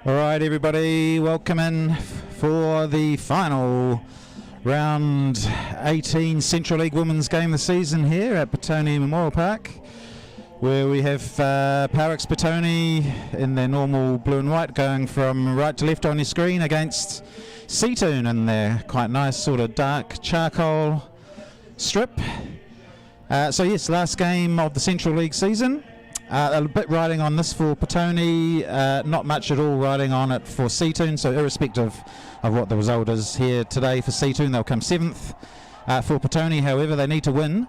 All right, everybody, welcome in for the final round 18 Central League Women's game of the season here at Petone Memorial Park, where we have Powerex Petone in their normal blue and white going from right to left on your screen against Seatoun in their quite nice sort of dark charcoal strip. So yes, last game of the Central League season. A bit riding on this for Petone, not much at all riding on it for Seatoun, so irrespective of what the result is here today for Seatoun, they'll come 7th. For Petone, however, they need to win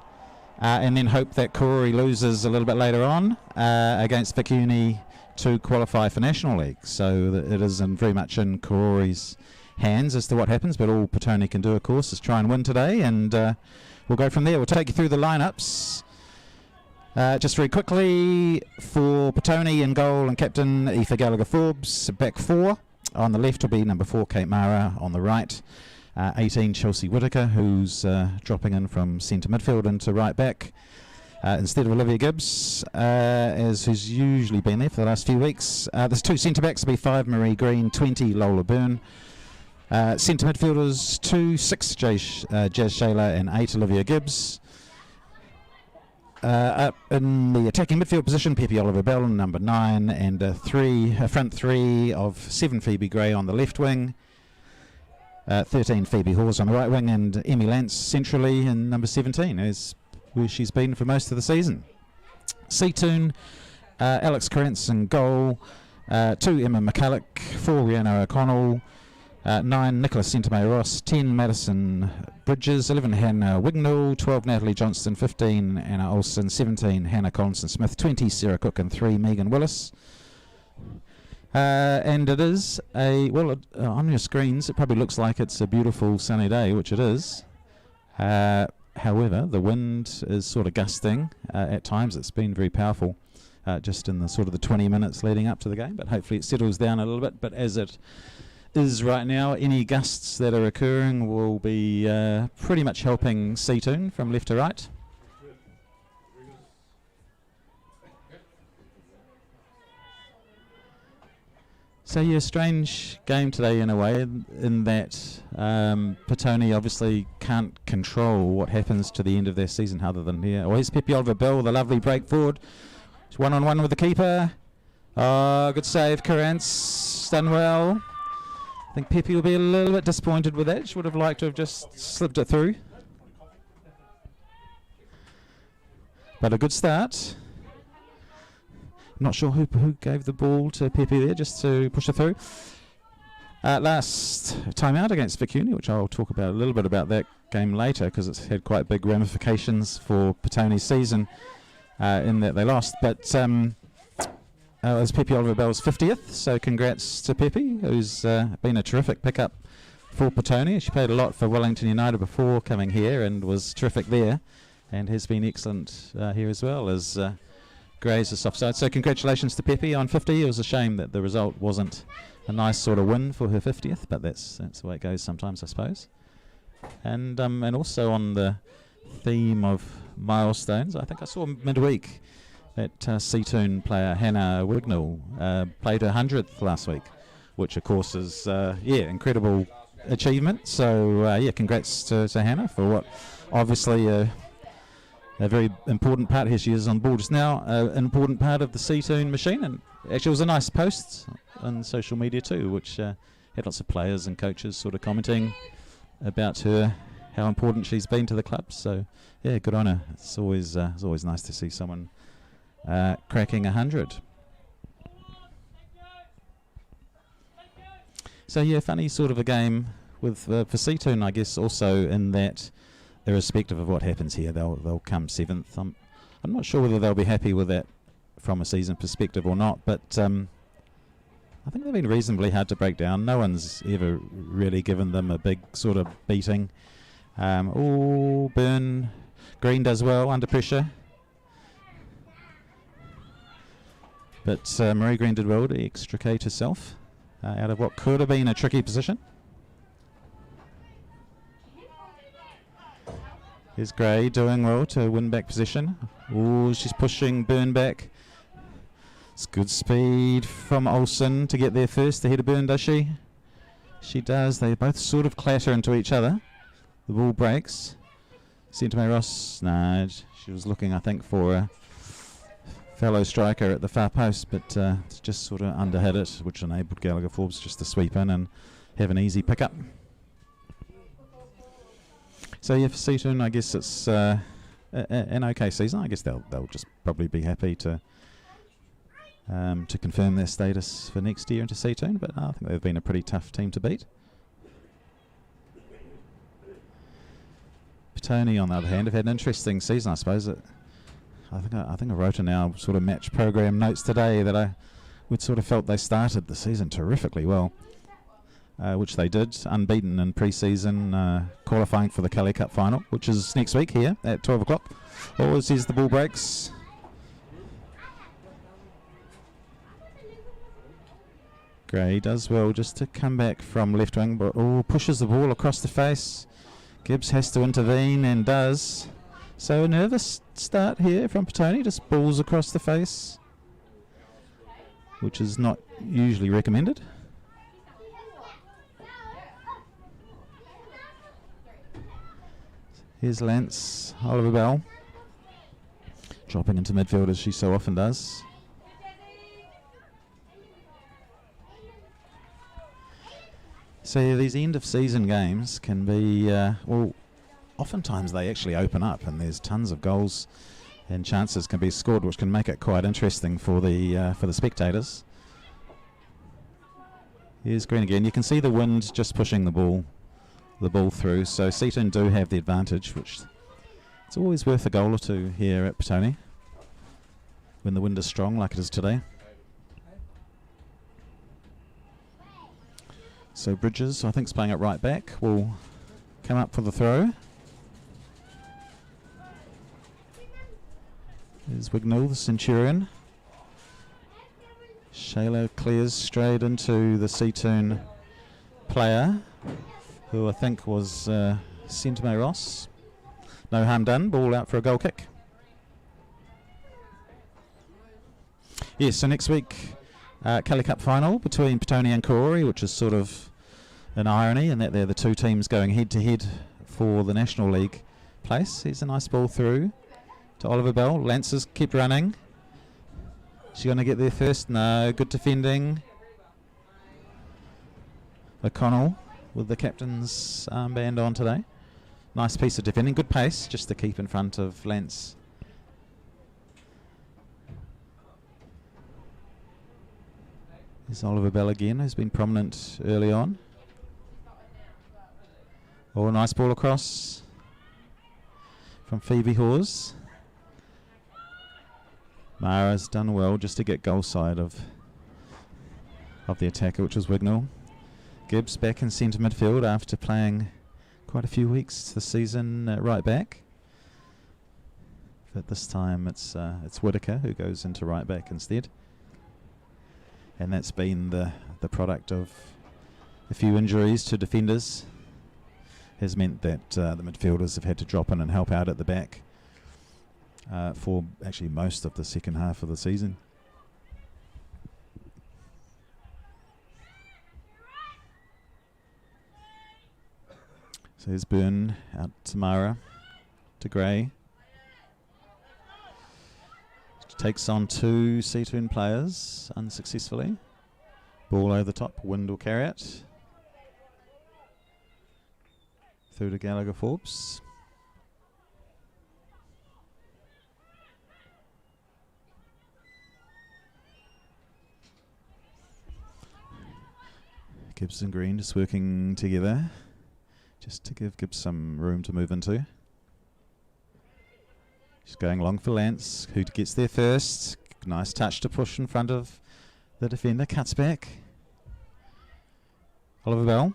and then hope that Karori loses a little bit later on against Petone to qualify for National League. So it is very much in Karori's hands as to what happens, but all Petone can do, of course, is try and win today, and we'll go from there. We'll take you through the lineups. Just very quickly, for Petone in goal and captain Aoife Gallagher-Forbes, back 4. On the left will be number 4 Kate Mara, on the right 18 Chelsea Whittaker, who's dropping in from centre midfield into right back instead of Olivia Gibbs, as who's usually been there for the last few weeks. There's 2 centre backs, will be 5 Marie Green, 20 Lola Byrne. Centre midfielders 2, 6 Jazz Shayla and 8 Olivia Gibbs. Up in the attacking midfield position, Pepe Oliver Bell, number 9, and a front 3 of 7 Phoebe Gray on the left wing, 13 Phoebe Hawes on the right wing, and Emmy Lance centrally in number 17, is where she's been for most of the season. Seatoun, Alex Krantz in goal, 2 Emma McCulloch, 4 Rihanna O'Connell, 9 Nicholas Centimay Ross, 10 Madison Bridges, 11 Hannah Wignall, 12 Natalie Johnston, 15 Anna Olsen, 17 Hannah Collinson Smith, 20 Sarah Cook, and 3 Megan Willis. And it is on your screens it probably looks like it's a beautiful sunny day, which it is. However, the wind is sort of gusting at times. It's been very powerful just in the sort of the 20 minutes leading up to the game, but hopefully it settles down a little bit. But as it is right now, any gusts that are occurring will be pretty much helping Seatoun from left to right. So yeah, strange game today in a way, in that Petone obviously can't control what happens to the end of their season other than here. Oh, here's Pepe Oliver Bell, the lovely break forward. It's 1-on-1 with the keeper. Oh, good save, Karantz, done well. I think Pepe will be a little bit disappointed with that. She would have liked to have just slipped it through. But a good start. Not sure who gave the ball to Pepe there just to push it through. Last time out against Petone, which I'll talk about a little bit about that game later because it's had quite big ramifications for Petone's season in that they lost. But it was Pepe Oliver Bell's 50th, so congrats to Pepe, who's been a terrific pickup for Petone. She played a lot for Wellington United before coming here and was terrific there, and has been excellent here as well as Gray's a soft side. So congratulations to Pepe on 50. It was a shame that the result wasn't a nice sort of win for her 50th, but that's the way it goes sometimes, I suppose. And also on the theme of milestones, I think I saw midweek that Seatoun player Hannah Wignall played her 100th last week, which of course is incredible achievement. So congrats to Hannah for what obviously a very important part. Here she is on board just now, an important part of the Seatoun machine, and actually it was a nice post on social media too, which had lots of players and coaches sort of commenting about her, how important she's been to the club. So yeah, good on her. It's always nice to see someone cracking 100. So yeah, funny sort of a game with for Seatoun, I guess, also in that irrespective of what happens here, they'll come 7th. I'm not sure whether they'll be happy with that from a season perspective or not, but I think they've been reasonably hard to break down. No one's ever really given them a big sort of beating. Byrne Green does well under pressure. But Marie Green did well to extricate herself out of what could have been a tricky position. Here's Gray doing well to win back possession. Oh, she's pushing Byrne back. It's good speed from Olsen to get there first ahead of Byrne, does she? She does. They both sort of clatter into each other. The ball breaks. Seatoun Ross, no, she was looking, I think, for a fellow striker at the far post, but just sort of underhit it, which enabled Gallagher Forbes just to sweep in and have an easy pickup. So yeah, for Seatoun, I guess it's an okay season. I guess they'll just probably be happy to confirm their status for next year into Seatoun, but I think they've been a pretty tough team to beat. Petone, on the other hand, have had an interesting season, I suppose. I think I wrote in our sort of match program notes today that I would sort of felt they started the season terrifically well, which they did, unbeaten in pre-season, qualifying for the Kelly Cup final, which is next week here at 12 o'clock. Always as the ball breaks. Gray does well just to come back from left wing, but pushes the ball across the face. Gibbs has to intervene and does. So a nervous start here from Petone, just balls across the face, which is not usually recommended. Here's Lance, Oliver Bell, dropping into midfield as she so often does. So yeah, these end of season games can be, oftentimes they actually open up and there's tons of goals and chances can be scored, which can make it quite interesting for the spectators. Here's Green again. You can see the wind just pushing the ball through. So Seatoun do have the advantage, which it's always worth a goal or two here at Petone when the wind is strong like it is today. So Bridges, I think, is playing it right back, will come up for the throw. There's Wignall, the Centurion. Shayla clears straight into the Seatoun player, who I think was Seatoun Ross. No harm done, ball out for a goal kick. Yes, so next week, Kelly Cup final between Petone and Karori, which is sort of an irony in that they're the two teams going head-to-head for the National League place. Here's a nice ball through to Oliver Bell. Lancers keep running. She's going to get there first. No, good defending. O'Connell with the captain's armband on today. Nice piece of defending. Good pace just to keep in front of Lance. There's Oliver Bell again, who's been prominent early on. Oh, nice ball across from Phoebe Hawes. Mara's done well just to get goal side of the attacker, which was Wignall. Gibbs back in centre midfield after playing quite a few weeks this season right back. But this time it's Whitaker who goes into right back instead. And that's been the product of a few injuries to defenders. Has meant that the midfielders have had to drop in and help out at the back for actually most of the second half of the season. So there's Byrne out to Mara, to Gray. Takes on two Seatoun players unsuccessfully. Ball over the top, Wind will carry it. Through to Gallagher Forbes. Gibbs and Green just working together, just to give Gibbs some room to move into. She's going long for Lance, who gets there first. Nice touch to push in front of the defender, cuts back. Oliver Bell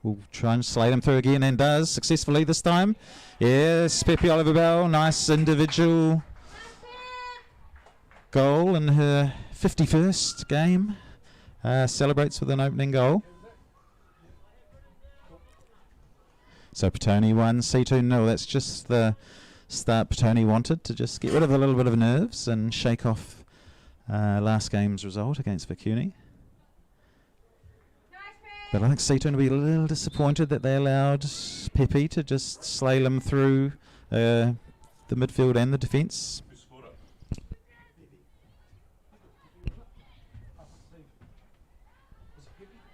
will try and slide him through again, and does successfully this time. Yes, Pepe Oliver Bell, nice individual goal in her 51st game. Celebrates with an opening goal. So Petone 1, Seatoun 0. That's just the start Petone wanted, to just get rid of a little bit of nerves and shake off last game's result against Petone. But I think Seatoun will be a little disappointed that they allowed Pepe to just slalom through the midfield and the defence.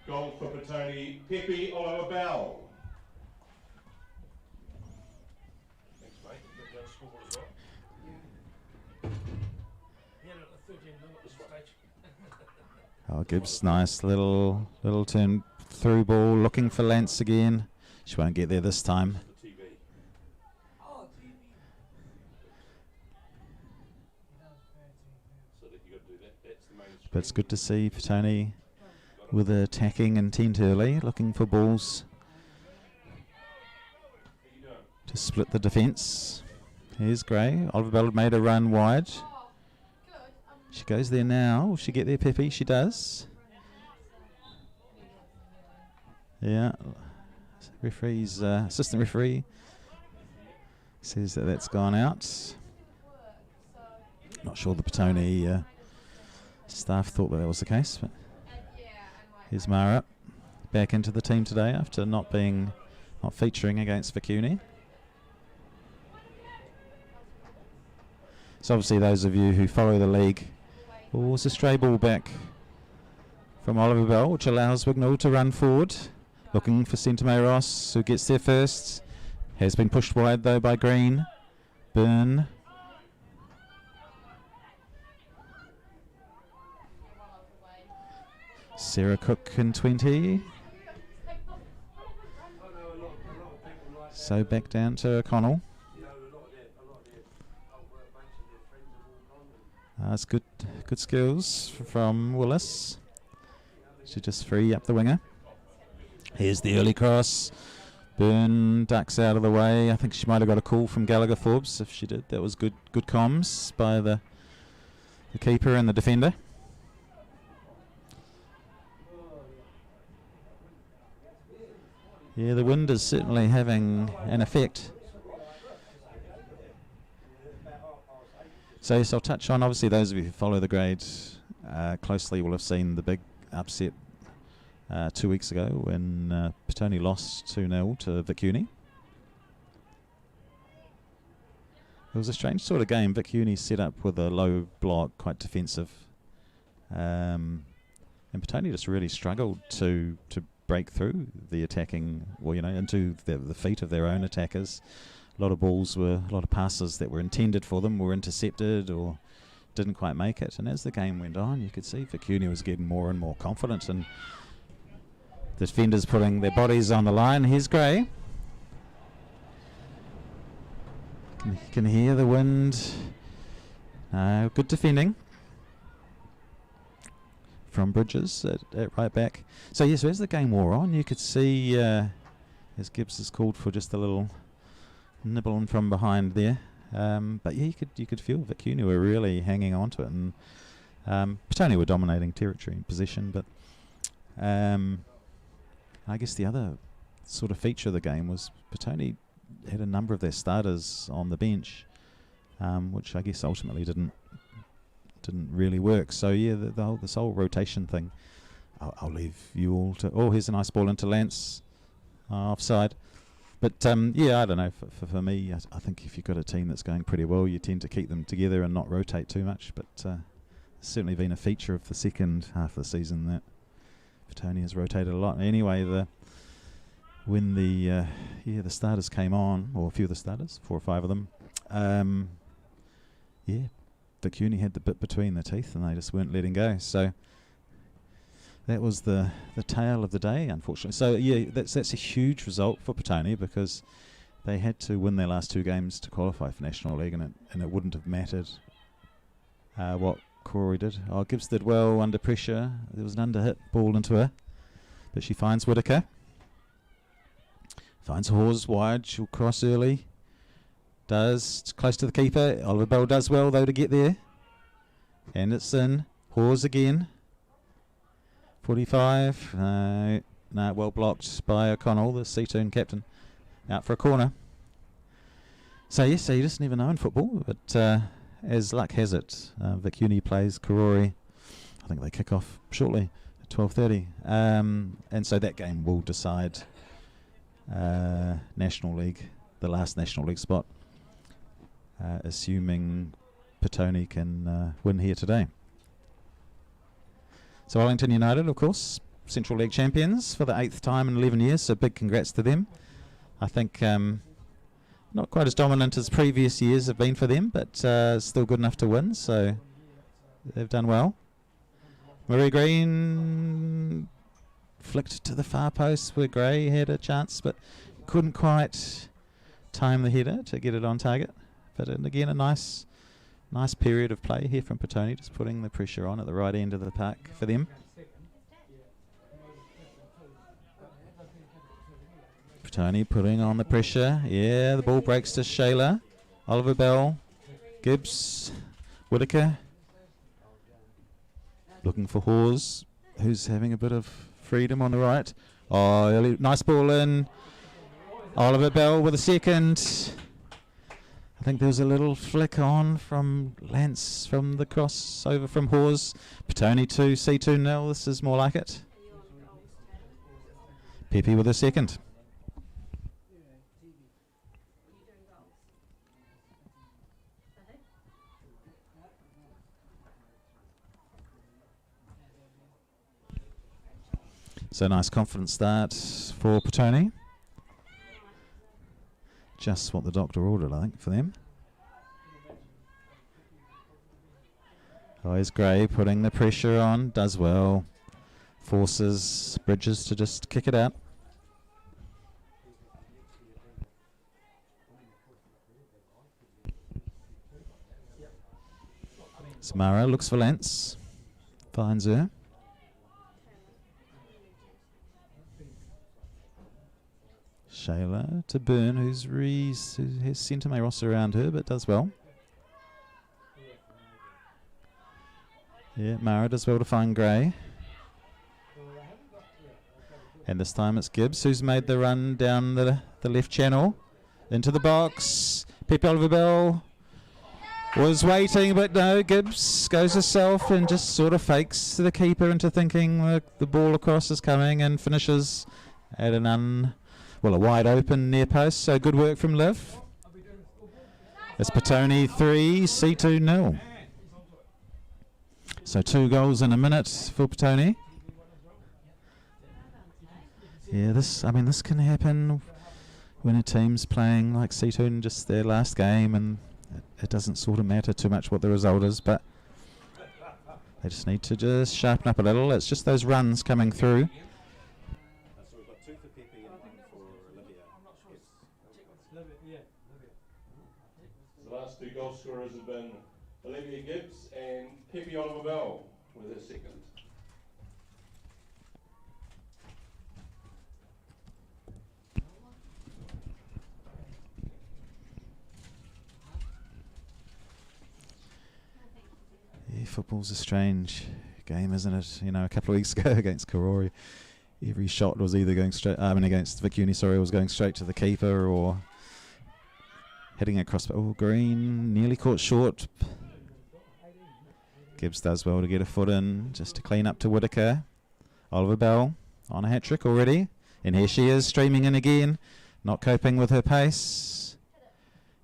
Goal for Petone, Pepe Oliver Bell. Thanks, mate. That scoreboard as well. Oh, Gibbs, nice little turn through ball, looking for Lance again. She won't get there this time. But it's good to see Petone with attacking intent early, looking for balls to split the defence. Here's Gray. Oliver Bell made a run wide. She goes there now. Will she get there, Pepe? She does. Yeah. Referee's assistant referee says that that's gone out. Not sure the Petone staff thought that was the case, but here's Mara back into the team today after not featuring against Petone. So obviously those of you who follow the league, it's a stray ball back from Oliver Bell, which allows Wignall to run forward, looking for Centimay Ross, who gets there first. Has been pushed wide though by Green. Byrne. Sarah Cook in 20. So back down to O'Connell. That's good skills from Willis. She just free up the winger. Here's the early cross. Byrne ducks out of the way. I think she might have got a call from Gallagher Forbes. If she did, that was good comms by the keeper and the defender. Yeah, the wind is certainly having an effect. So yes, I'll touch on, obviously those of you who follow the grades closely will have seen the big upset 2 weeks ago when Petone lost 2-0 to Petone. It was a strange sort of game. Petone set up with a low block, quite defensive. And Petone just really struggled to break through the attacking, into the feet of their own attackers. A lot of passes that were intended for them were intercepted or didn't quite make it. And as the game went on, you could see Petone was getting more and more confident, and the defenders putting their bodies on the line. Here's Gray. You can hear the wind. Good defending from Bridges at right back. So yes, as the game wore on, you could see, as Gibbs has called for just a little nibbling from behind there. But yeah, you could feel Petone were really hanging on to it, and Petone were dominating territory and possession. But I guess the other sort of feature of the game was Petone had a number of their starters on the bench, which I guess ultimately didn't really work. So yeah, this whole rotation thing, I'll leave you all to. Oh, here's a nice ball into Lance, offside. But yeah, I don't know. For me, I think if you've got a team that's going pretty well, you tend to keep them together and not rotate too much. But it's certainly been a feature of the second half of the season that Petone has rotated a lot. Anyway, when the starters came on, or a few of the starters, 4 or 5 of them, yeah, Petone had the bit between the teeth, and they just weren't letting go. So that was the tale of the day, unfortunately. So yeah, that's a huge result for Petone, because they had to win their last 2 games to qualify for National League, and it wouldn't have mattered what Corey did. Gibbs did well under pressure. There was an underhit ball into her, but she finds Whitaker. Finds Hawes wide. She'll cross early. It's close to the keeper. Oliver Bell does well though to get there, and it's in. Hawes again. 45. No, well blocked by O'Connell, the Seatoun captain, out for a corner. So yes, so you just never know in football, but as luck has it, Vicuni plays Karori. I think they kick off shortly at 12:30. And so that game will decide National League, the last National League spot, assuming Petone can win here today. So Wellington United, of course, Central League champions for the 8th time in 11 years, so big congrats to them. I think not quite as dominant as previous years have been for them, but still good enough to win, so they've done well. Murray Green flicked to the far post where Gray had a chance, but couldn't quite time the header to get it on target. But again, a nice period of play here from Petone, just putting the pressure on at the right end of the park for them. Petone putting on the pressure. Yeah, the ball breaks to Shayla. Oliver Bell, Gibbs, Whitaker. Looking for Hawes, who's having a bit of freedom on the right. Oh, nice ball in. Oliver Bell with a second. I think there was a little flick on from Lance from the cross over from Hawes. Petone 2, Seatoun 0. This is more like it. Pepe with a second. So nice confident start for Petone. Just what the doctor ordered, I think, for them. Oh, here's Gray putting the pressure on. Does well. Forces Bridges to just kick it out. Samara looks for Lance. Finds her. Shayla to Byrne, who has Centre Ross around her, but does well. Yeah, Mara does well to find Gray. And this time it's Gibbs who's made the run down the left channel. Into the box. Pepe Oliver Bell was waiting, but no, Gibbs goes herself and just sort of fakes the keeper into thinking the ball across is coming and finishes at a wide open near post, so good work from Liv. It's Petone 3, Seatoun 0. So 2 goals in a minute for Petone. Yeah, this can happen when a team's playing like Seatoun, just their last game, and it doesn't sort of matter too much what the result is, but they just need to just sharpen up a little. It's just those runs coming through. The last 2 goal scorers have been Olivia Gibbs and Pepe Oliver Bell with her second. Yeah, football's a strange game, isn't it? You know, a couple of weeks ago against Karori, every shot was either going straight, against Vicuni, was going straight to the keeper or hitting across. Oh, Green nearly caught short. Gibbs does well to get a foot in, just to clean up to Whitaker. Oliver Bell on a hat-trick already. And here she is, streaming in again, not coping with her pace.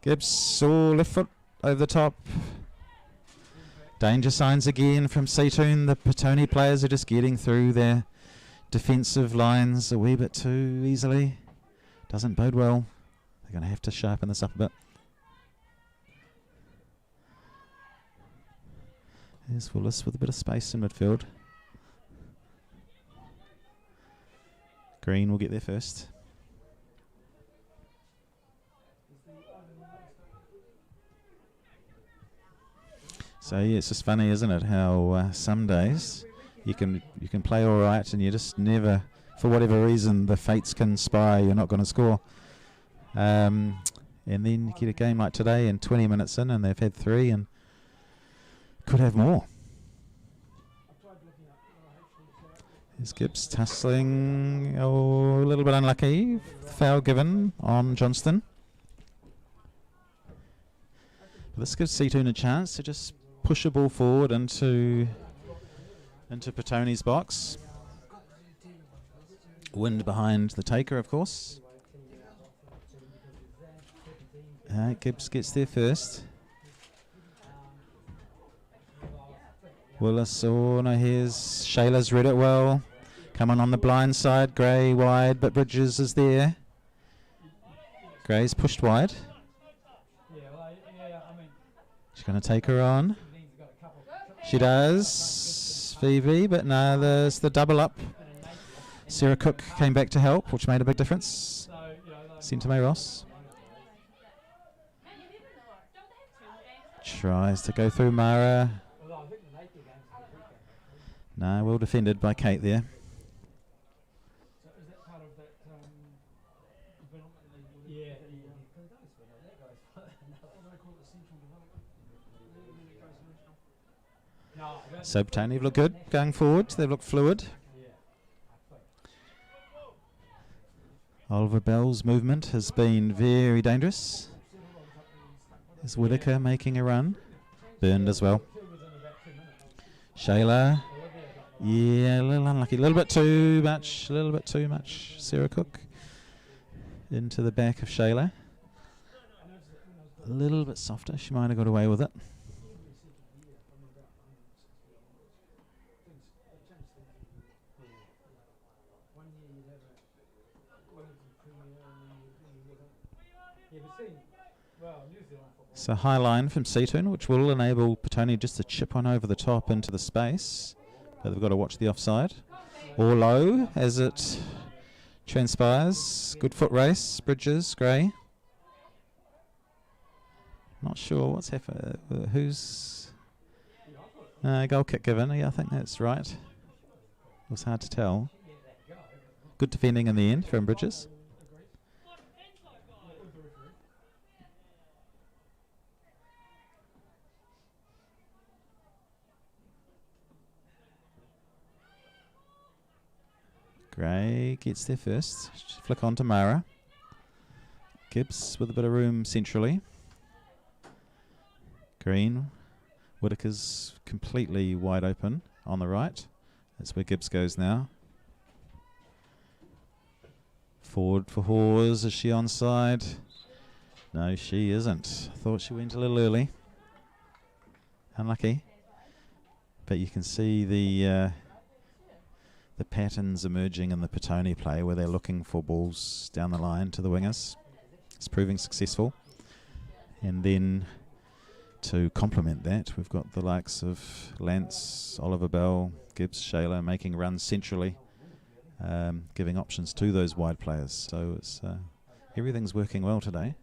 Gibbs, left foot over the top. Danger signs again from Seatoun. The Petone players are just getting through their defensive lines a wee bit too easily. Doesn't bode well. They're going to have to sharpen this up a bit. Here's Willis with a bit of space in midfield. Green will get there first. So yeah, it's just funny, isn't it, how some days you can play all right and you just never, for whatever reason, the fates conspire, you're not going to score. And then you get a game like today and 20 minutes in and they've had 3 and could have more. Here's Gibbs tussling, a little bit unlucky. Foul given on Johnston. This gives Seatoun a chance to just push a ball forward into Petone's box. Wind behind the taker, of course. Gibbs gets there first. Willis, oh no, here's Shayla's read it well. Coming on the blind side, Gray wide, but Bridges is there. Gray's pushed wide. She's going to take her on. She does, Phoebe, but no, there's the double up. Sarah Cook came back to help, which made a big difference. Centime Ross tries to go through Mara. No, well defended by Kate there. So Petone have looked good going forward. They've looked fluid. Oliver Bell's movement has been very dangerous. Is Whittaker making a run? Burned as well. Shayla. Yeah, a little unlucky. A little bit too much. Sarah Cook. Into the back of Shayla. A little bit softer. She might have got away with it. So high line from Seatoun, which will enable Petone just to chip on over the top into the space. But they've got to watch the offside. Or low as it transpires. Good foot race. Bridges, Gray. Not sure what's happened. Who's... goal kick given. Yeah, I think that's right. It was hard to tell. Good defending in the end from Bridges. Gray gets there first. Flick on to Mara. Gibbs with a bit of room centrally. Green. Whittaker's completely wide open on the right. That's where Gibbs goes now. Forward for Hawes. Is she onside? No, she isn't. Thought she went a little early. Unlucky. But you can see the patterns emerging in the Petone play where they're looking for balls down the line to the wingers. It's proving successful. And then to complement that, we've got the likes of Lance, Oliver Bell, Gibbs, Shayla making runs centrally, giving options to those wide players. So it's everything's working well today.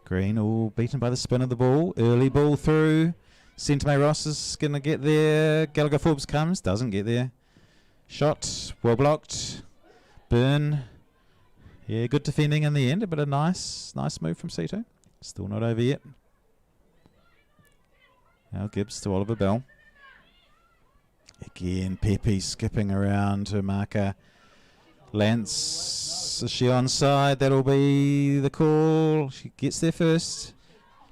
Green, all beaten by the spin of the ball. Early ball through. Centime Ross is going to get there. Gallagher Forbes comes, doesn't get there. Shot, well blocked. Burn. Yeah, good defending in the end, but a nice move from Seatoun. Still not over yet. Now Gibbs to Oliver Bell. Again, Pepe skipping around her marker. Lance, is she onside? That'll be the call. She gets there first.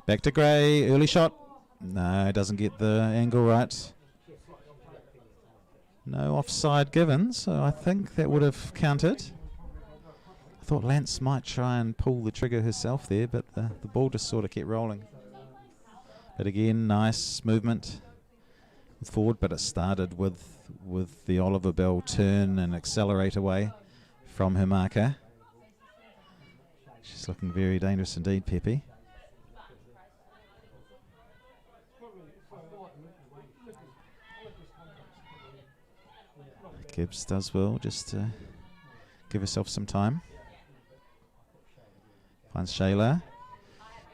Back to Gray. Early shot. No, doesn't get the angle right. No offside given, so I think that would have counted. I thought Lance might try and pull the trigger herself there, but the ball just sort of kept rolling. But again, nice movement forward, but it started with the Oliver Bell turn and accelerate away from her marker. She's looking very dangerous indeed, Pepe. Gibbs does well just to give herself some time. Finds Shayla.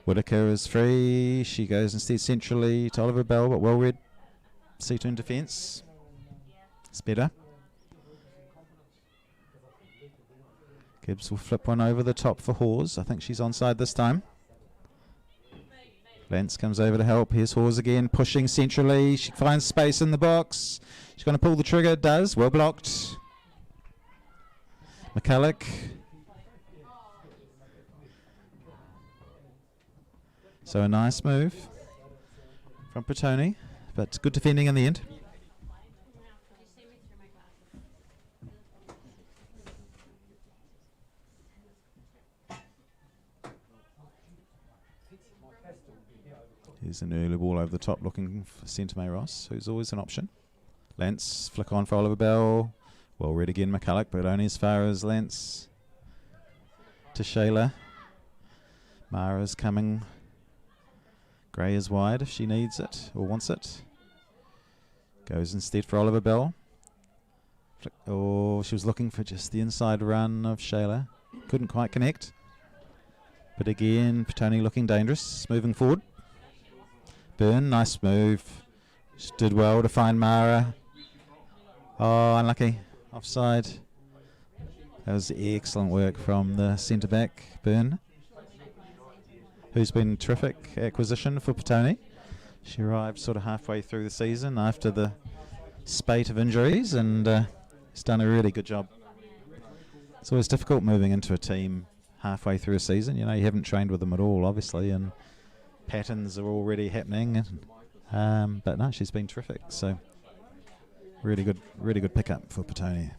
Whittaker is free. She goes instead centrally to Oliver Bell, but well read. Seatoun defence. It's better. Gibbs will flip one over the top for Hawes. I think she's onside this time. Lentz comes over to help. Here's Hawes again, pushing centrally. She finds space in the box. She's going to pull the trigger. Does. Well blocked. McCulloch. So a nice move from Petone, but good defending in the end. Here's an early ball over the top looking for Centre May Ross, who's always an option. Lentz, flick on for Oliver Bell. Well read again McCulloch, but only as far as Lentz. To Shayla. Mara's coming. Gray is wide if she needs it or wants it. Goes instead for Oliver Bell. Oh, she was looking for just the inside run of Shayla. Couldn't quite connect. But again, Petone looking dangerous, moving forward. Byrne, nice move. She did well to find Mara. Oh, unlucky. Offside. That was excellent work from the centre back, Byrne, who's been a terrific acquisition for Petone. She arrived sort of halfway through the season after the spate of injuries and has done a really good job. It's always difficult moving into a team halfway through a season. You know, you haven't trained with them at all, obviously, and patterns are already happening. And, but no, she's been terrific. So really good pickup for Petone.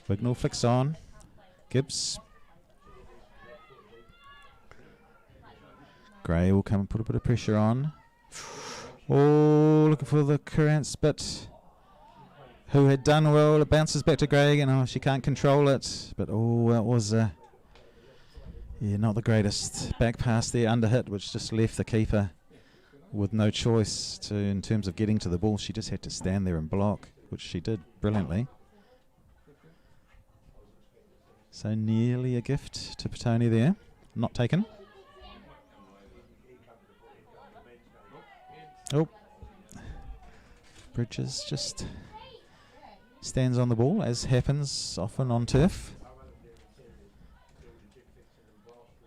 Wignall flicks on. Gibbs. Gray will come and put a bit of pressure on. Oh, looking for the Currents, but who had done well. It bounces back to Gray again. Oh, she can't control it. But oh, that was not the greatest back pass there, under hit, which just left the keeper with no choice in terms of getting to the ball. She just had to stand there and block, which she did brilliantly. So nearly a gift to Petone there. Not taken. Oh. Bridges just stands on the ball, as happens often on turf.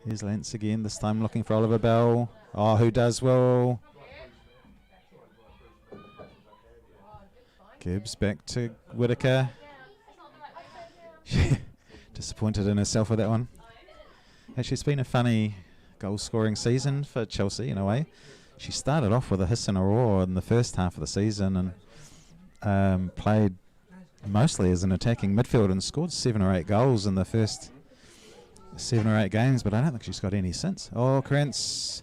Here's Lentz again, this time looking for Oliver Bell. Oh, who does well. Gibbs back to Whitaker. Disappointed in herself with that one. Actually, it's been a funny goal-scoring season for Chelsea in a way. She started off with a hiss and a roar in the first half of the season and played mostly as an attacking midfield and scored 7 or 8 goals in the first 7 or 8 games, but I don't think she's got any since. Oh, Krantz.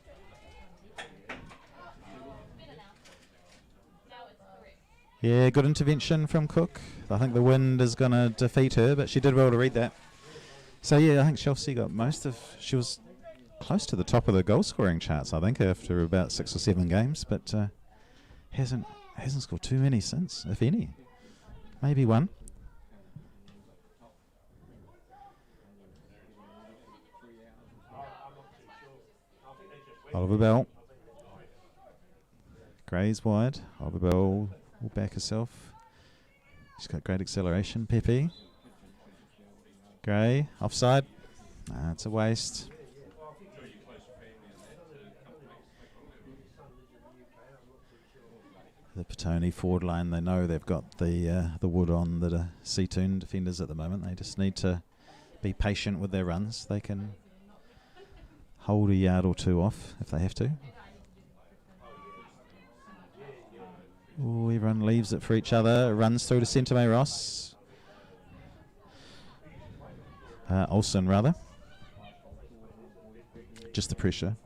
Yeah, good intervention from Cook. I think the wind is going to defeat her, but she did well to read that. So yeah, I think Chelsea got she was close to the top of the goal scoring charts, I think, after about 6 or 7 games, but hasn't scored too many since, if any. Maybe one. Oliver Bell. Gray's wide. Oliver Bell will back herself. She's got great acceleration. Pepe. Gray. Offside. It's a waste. The Petone forward line, they know they've got the wood on the Seatoun defenders at the moment. They just need to be patient with their runs. They can hold a yard or 2 off if they have to. Ooh, everyone leaves it for each other. Runs through to Centre May Ross. Olsen, rather. Just the pressure.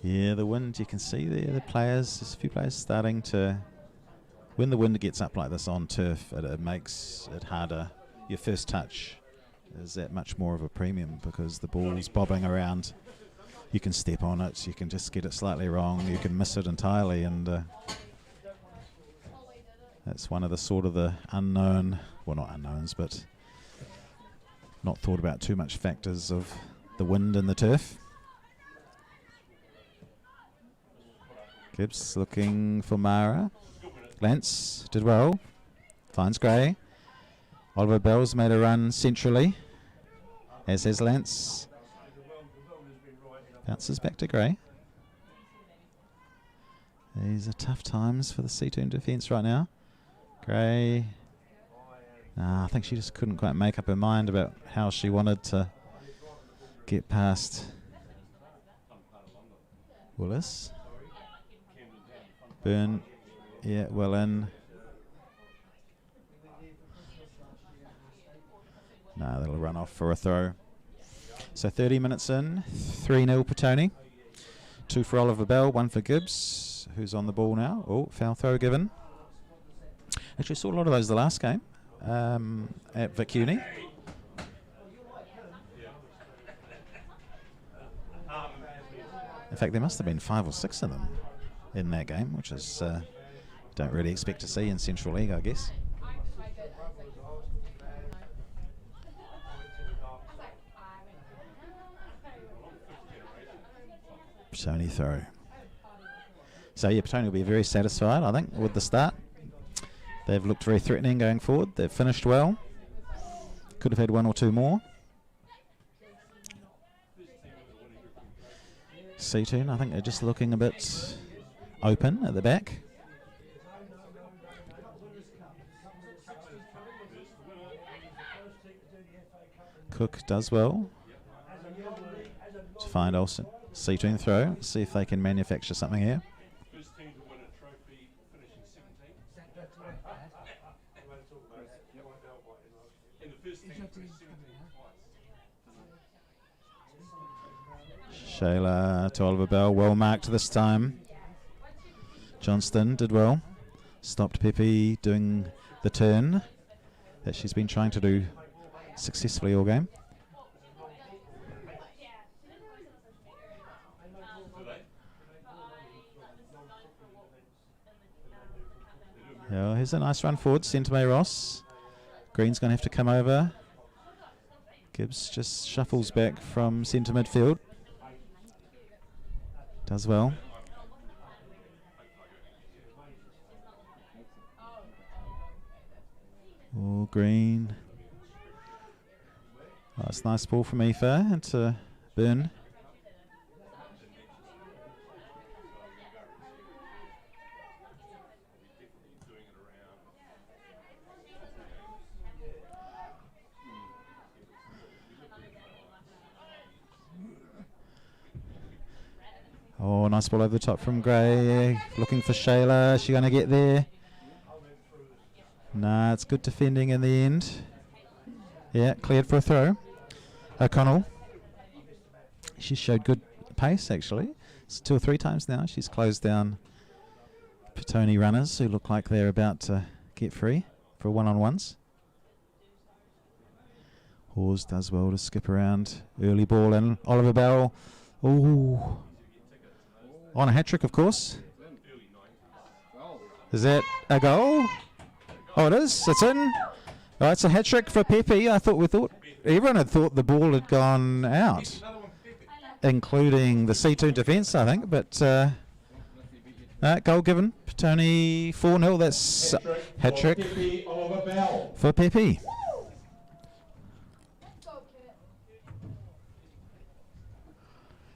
Yeah, the wind, you can see there, there's a few players starting to, when the wind gets up like this on turf, it makes it harder. Your first touch is that much more of a premium because the ball's bobbing around. You can step on it, you can just get it slightly wrong, you can miss it entirely, and that's one of the sort of the unknown, well not unknowns, but not thought about too much factors of the wind and the turf. Gibbs looking for Mara. Lentz did well. Finds Gray. Oliver Bell's made a run centrally, as has Lance. Bounces back to Gray. These are tough times for the Seatoun defence right now. Gray. I think she just couldn't quite make up her mind about how she wanted to get past Willis. Byrne, yeah, well in. No, that'll run off for a throw. So 30 minutes in, 3-0 Petone. 2 for Oliver Bell, 1 for Gibbs, who's on the ball now. Oh, foul throw given. Actually saw a lot of those the last game at Vicuni. In fact, there must have been 5 or 6 of them in that game, which is don't really expect to see in Central League, I guess. Petone throw. So yeah, Petone will be very satisfied, I think, with the start. They've looked very threatening going forward. They've finished well. Could have had 1 or 2 more. Seatoun, I think they're just looking a bit open at the back. Cook does well to find Olsen. Seatoun throw, see if they can manufacture something here. Shayla to Oliver Bell, well marked this time. Johnston did well. Stopped Pepe doing the turn that she's been trying to do successfully all game. Yeah, here's a nice run forward, Centimay Ross. Green's going to have to come over. Gibbs just shuffles back from centre midfield. Does well. Oh, Green. Oh, it's a nice ball from Aoife into Byrne. Oh, nice ball over the top from Gray. Looking for Shayla. Is she going to get there? Nah, it's good defending in the end. Yeah, cleared for a throw. O'Connell. She showed good pace, actually. It's 2 or 3 times now she's closed down Petone runners who look like they're about to get free for one-on-ones. Hawes does well to skip around. Early ball in. Oliver Bell. Ooh. On a hat-trick, of course. Is that a goal? Oh, it is. It's in. Oh, it's a hat-trick for Pepe. Everyone had thought the ball had gone out, including the Seatoun defence, I think. But goal given. Petone 4-0. That's hat-trick for Pepe.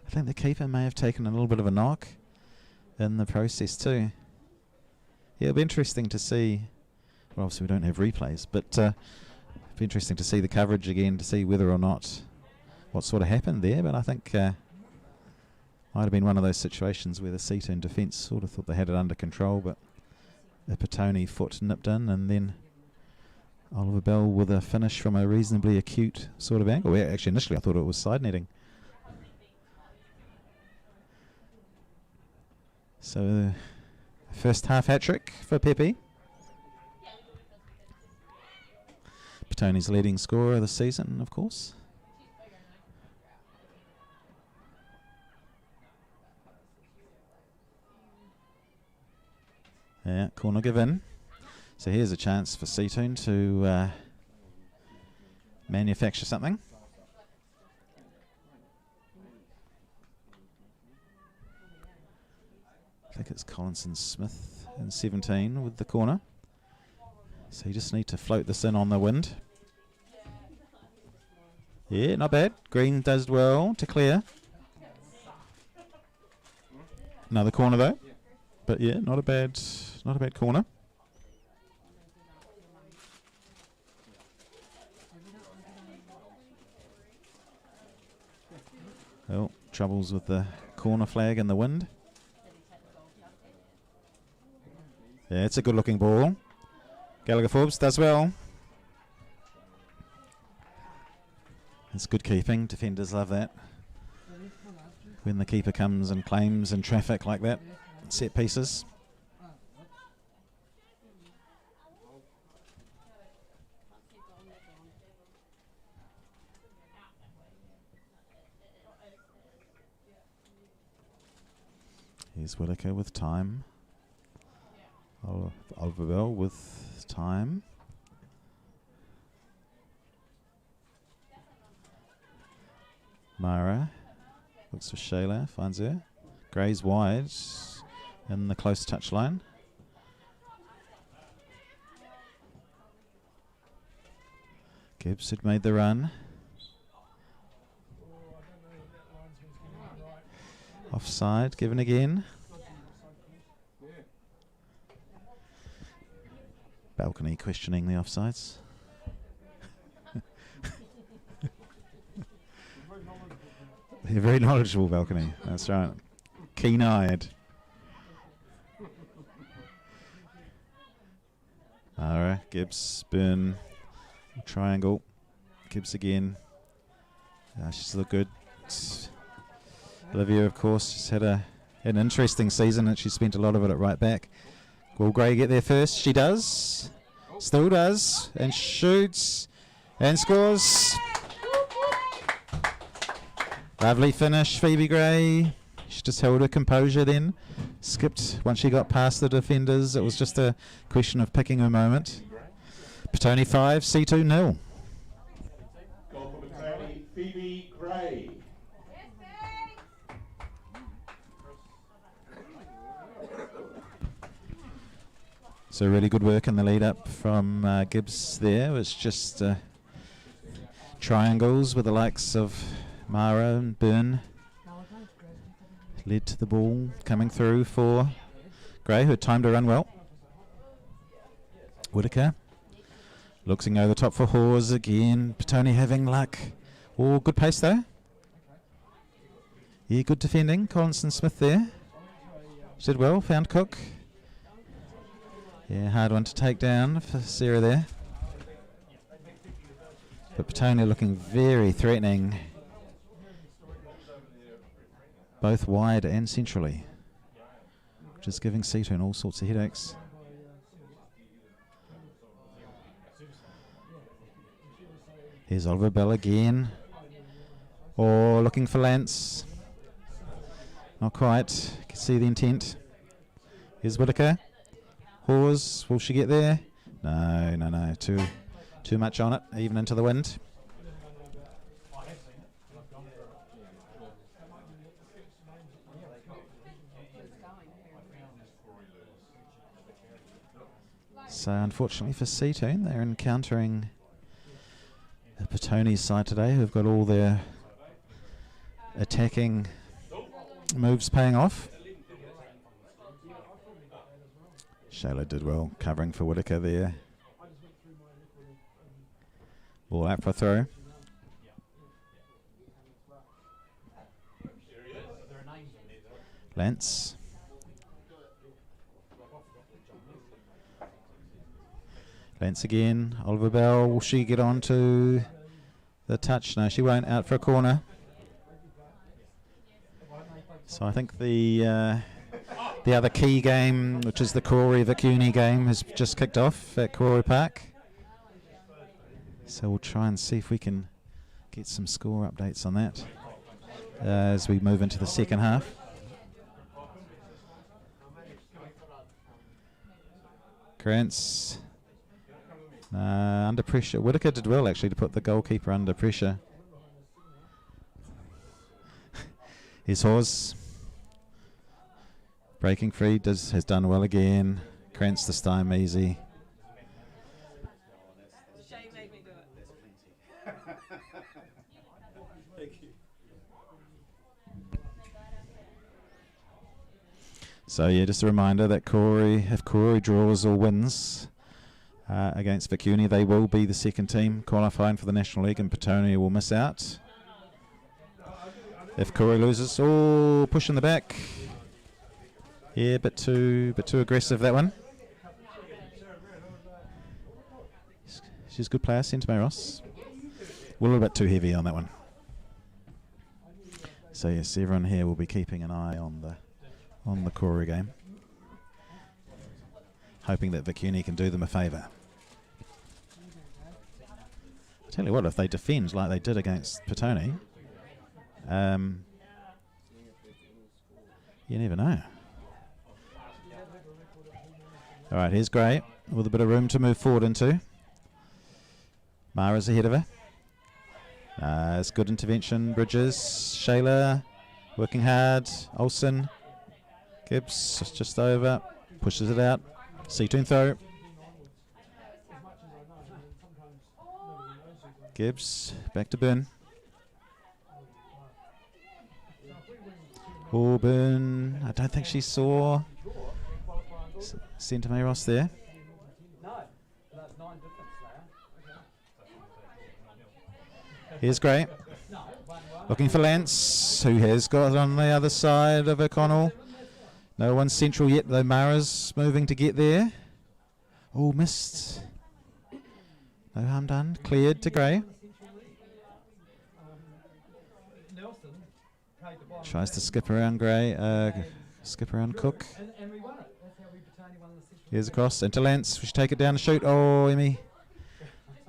I think the keeper may have taken a little bit of a knock in the process too. Yeah, it'll be interesting to see. Well, obviously we don't have replays, but it'll be interesting to see the coverage again to see whether or not what sort of happened there. But I think might have been one of those situations where the Seatoun defence sort of thought they had it under control, but a Petone foot nipped in, and then Oliver Bell with a finish from a reasonably acute sort of angle. Yeah, actually, initially I thought it was side netting. So, first half hat-trick for Pepe. Petone's leading scorer of the season, of course. Yeah, corner given. So here's a chance for Seatoun to manufacture something. I think it's Collinson Smith in 17 with the corner. So you just need to float this in on the wind. Yeah, not bad. Green does well to clear. Another corner though. But yeah, not a bad corner. Oh, troubles with the corner flag and the wind. Yeah, it's a good looking ball. Gallagher Forbes does well. It's good keeping. Defenders love that. When the keeper comes and claims in traffic like that, set pieces. Here's Whittaker with time. Oliver Bell with time. Mara looks for Shayla, finds her. Gray's wide in the close touch line. Gibbs had made the run. Offside, given again. Balcony questioning the offsides. They're very knowledgeable, Balcony. That's right. Keen-eyed. Mara, Gibbs, Byrne, triangle. Gibbs again. She's looked good. Olivia, of course, has had an interesting season and she spent a lot of it at right back. Will Gray get there first? She does. Still does. And shoots. And scores. Lovely finish, Phoebe Gray. She just held her composure then. Skipped once she got past the defenders. It was just a question of picking her moment. Petone 5, Seatoun 0. Goal for Petone, Phoebe Gray. So really good work in the lead up from Gibbs there. It was just triangles with the likes of Mara and Byrne. Led to the ball coming through for Gray, who had time to run well. Whittaker looking over the top for Hawes again. Petone having luck. Oh, good pace though. Yeah, good defending. Collinson Smith there. She did well, found Cook. Yeah, hard one to take down for Sarah there. But Petone looking very threatening. Both wide and centrally. Just giving Seatoun all sorts of headaches. Here's Oliver Bell again. Oh, looking for Lance. Not quite. You can see the intent. Here's Whittaker. Hawes, will she get there? No. Too much on it, even into the wind. So unfortunately for Seatoun, they're encountering the Petone side today, who've got all their attacking moves paying off. Shayla did well, covering for Whittaker there. Ball out for a throw. Lance. Lance again. Oliver Bell, will she get on to the touch? No, she won't. Out for a corner. So I think the other key game, which is the Karori-Vicuni game, has just kicked off at Karori Park. So we'll try and see if we can get some score updates on that as we move into the second half. Krantz under pressure. Whittaker did well actually to put the goalkeeper under pressure. Here's Hawes. Breaking free, has done well again. Krantz this time easy. So yeah, just a reminder that if Corey draws or wins against Vicuni, they will be the second team qualifying for the National League, and Petone will miss out. If Corey loses, push in the back. Yeah, bit too aggressive, that one. She's a good player, Centimay-Ross. A little bit too heavy on that one. So yes, everyone here will be keeping an eye on the Corey game, hoping that Vicuni can do them a favour. I tell you what, if they defend like they did against Petone, you never know. All right, here's Gray with a bit of room to move forward into. Mara's ahead of her. It's good intervention. Bridges, Shayla, working hard. Olsen, Gibbs just over, pushes it out. Seatoun throw. Gibbs back to Byrne. Byrne. I don't think she saw Centimay-Ross there. Here's Gray, looking for Lance, who has got on the other side of O'Connell. No one's central yet, though Mara's moving to get there. Oh, missed. No harm done. Cleared to Gray. Tries to skip around Gray, skip around Cook. Here's across into Lance. We should take it down and shoot. Oh, Emmy.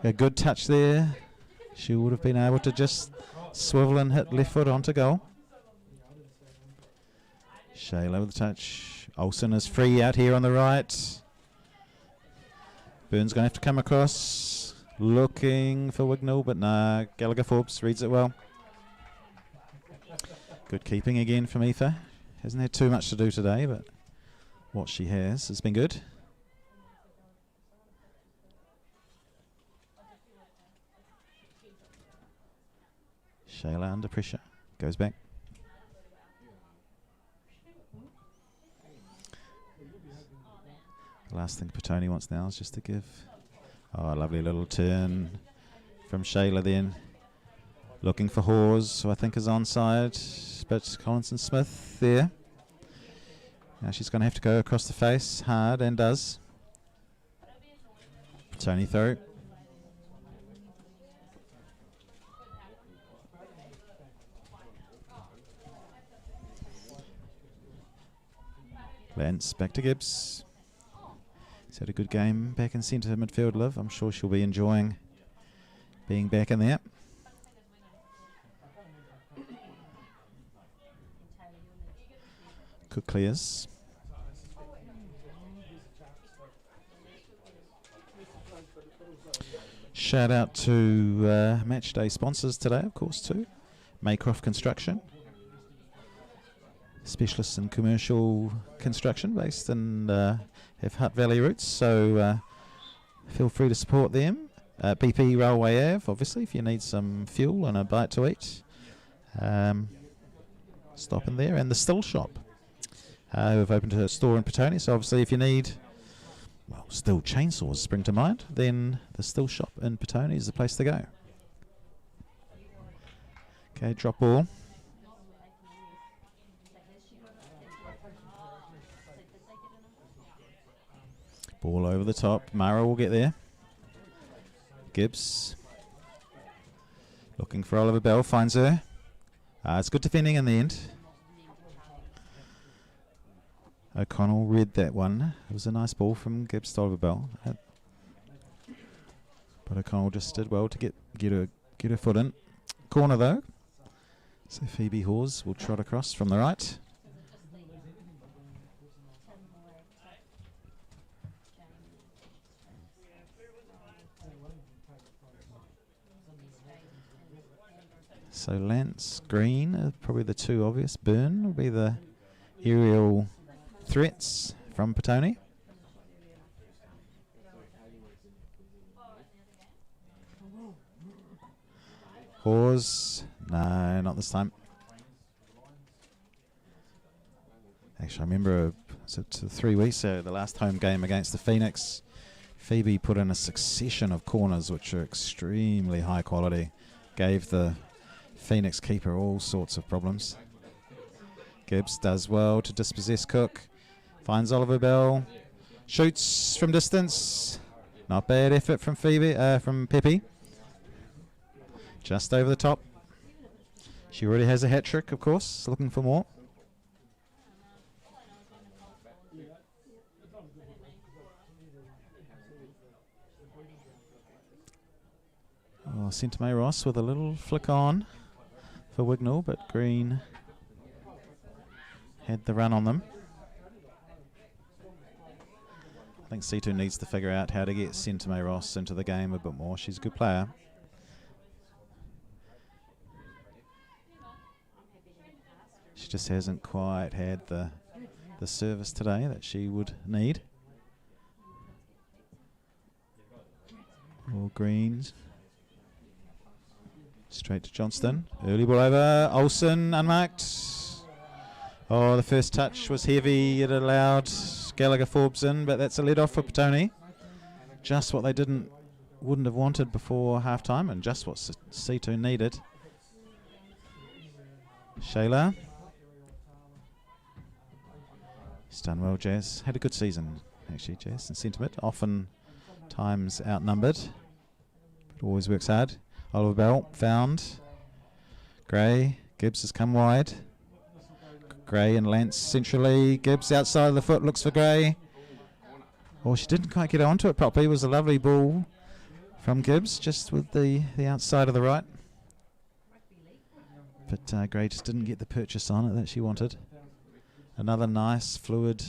A good touch there. She would have been able to just swivel and hit left foot onto goal. Shayla with the touch. Olsen is free out here on the right. Byrne's going to have to come across. Looking for Wignall, but nah. Gallagher Forbes reads it well. Good keeping again from Aoife. Hasn't had too much to do today, but what she has been good. Shayla under pressure, goes back. The last thing Petone wants now is just to give. Oh, a lovely little turn from Shayla then. Looking for Hawes, who I think is onside, but Collinson Smith there. Now she's going to have to go across the face hard, and does. Petone through. Lance back to Gibbs. He's had a good game back in centre midfield, Liv. I'm sure she'll be enjoying being back in there. Cook clears. Shout out to match day sponsors today, of course, too. Maycroft Construction. Specialists in commercial construction based in have Hutt Valley roots, so feel free to support them. BP Railway Ave, obviously, if you need some fuel and a bite to eat, stop in there. And the Still Shop, who've opened a store in Petone, so obviously if you need, well, Still chainsaws spring to mind, then the Still Shop in Petone is the place to go. Okay, drop ball. Ball over the top. Mara will get there. Gibbs. Looking for Oliver Bell. Finds her. It's good defending in the end. O'Connell read that one. It was a nice ball from Gibbs to Oliver Bell. But O'Connell just did well to get her foot in. Corner though. So Phoebe Hawes will trot across from the right. So Lance, Green are probably the two obvious. Byrne will be the aerial threats from Petone. Hawes, no, not this time. Actually, I remember So 3 weeks, the last home game against the Phoenix, Phoebe put in a succession of corners which are extremely high quality. Gave the Phoenix keeper all sorts of problems. Gibbs does well to dispossess Cook. Finds Oliver Bell. Shoots from distance. Not bad effort from from Pepe. Just over the top. She already has a hat trick, of course. Looking for more. Oh, Centimay Ross with a little flick on for Wignall, but Green had the run on them. I think Seatoun needs to figure out how to get Centimay Ross into the game a bit more. She's a good player. She just hasn't quite had the service today that she would need. All Greens. Straight to Johnston. Early ball over. Olsen unmarked. Oh, the first touch was heavy. It allowed Gallagher Forbes in, but that's a lead off for Petone. Just what they wouldn't have wanted before half time, and just what Seatoun needed. Shayla. He's done well, Jazz. Had a good season, actually, Jazz, in sentiment. Often times outnumbered, but always works hard. Oliver Bell found. Gray. Gibbs has come wide. Gray and Lance centrally. Gibbs outside of the foot looks for Gray. Oh, she didn't quite get onto it properly. It was a lovely ball from Gibbs, just with the outside of the right. But Gray just didn't get the purchase on it that she wanted. Another nice, fluid,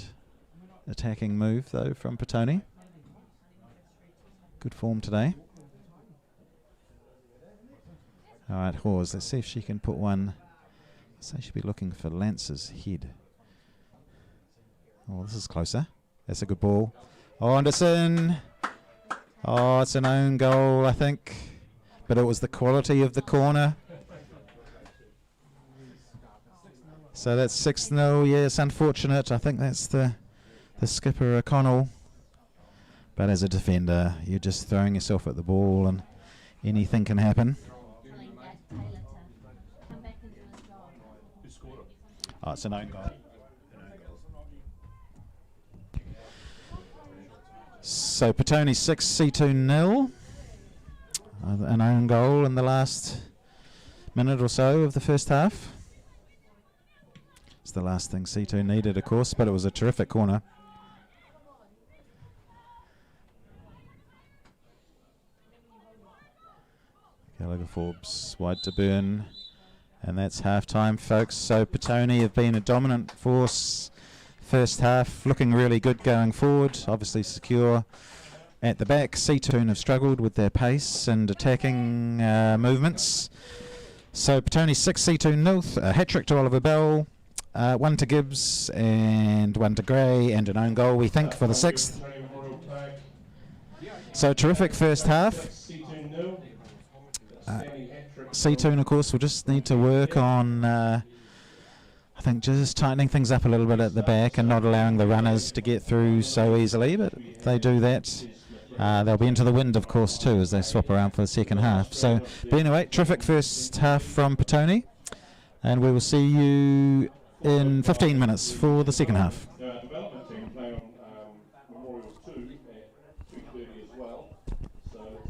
attacking move, though, from Petone. Good form today. All right, Hawes, let's see if she can put one. So she'll be looking for Lance's head. Oh, this is closer. That's a good ball. Oh, Anderson. Oh, it's an own goal, I think. But it was the quality of the corner. So that's 6-0. Yes, unfortunate. I think that's the skipper, O'Connell. But as a defender, you're just throwing yourself at the ball and anything can happen. Oh, it's an own goal. So Petone 6, Seatoun 0. An own goal in the last minute or so of the first half. It's the last thing Seatoun needed, of course, but it was a terrific corner. Gallagher Forbes wide to Byrne. And that's half-time, folks. So Petone have been a dominant force first half, looking really good going forward, obviously secure at the back. Seatoun have struggled with their pace and attacking movements. So Petone 6, Seatoun 0, a hat-trick to Oliver Bell, 1 to Gibbs and 1 to Gray, and an own goal, we think, for the 6th. So terrific first half. Seatoun, of course, will just need to work on, I think, just tightening things up a little bit at the back and not allowing the runners to get through so easily. But if they do that, they'll be into the wind, of course, too, as they swap around for the second half. So, but anyway, terrific first half from Petone, and we will see you in 15 minutes for the second half. Development team play on Memorial 2 at 2:30 as well. So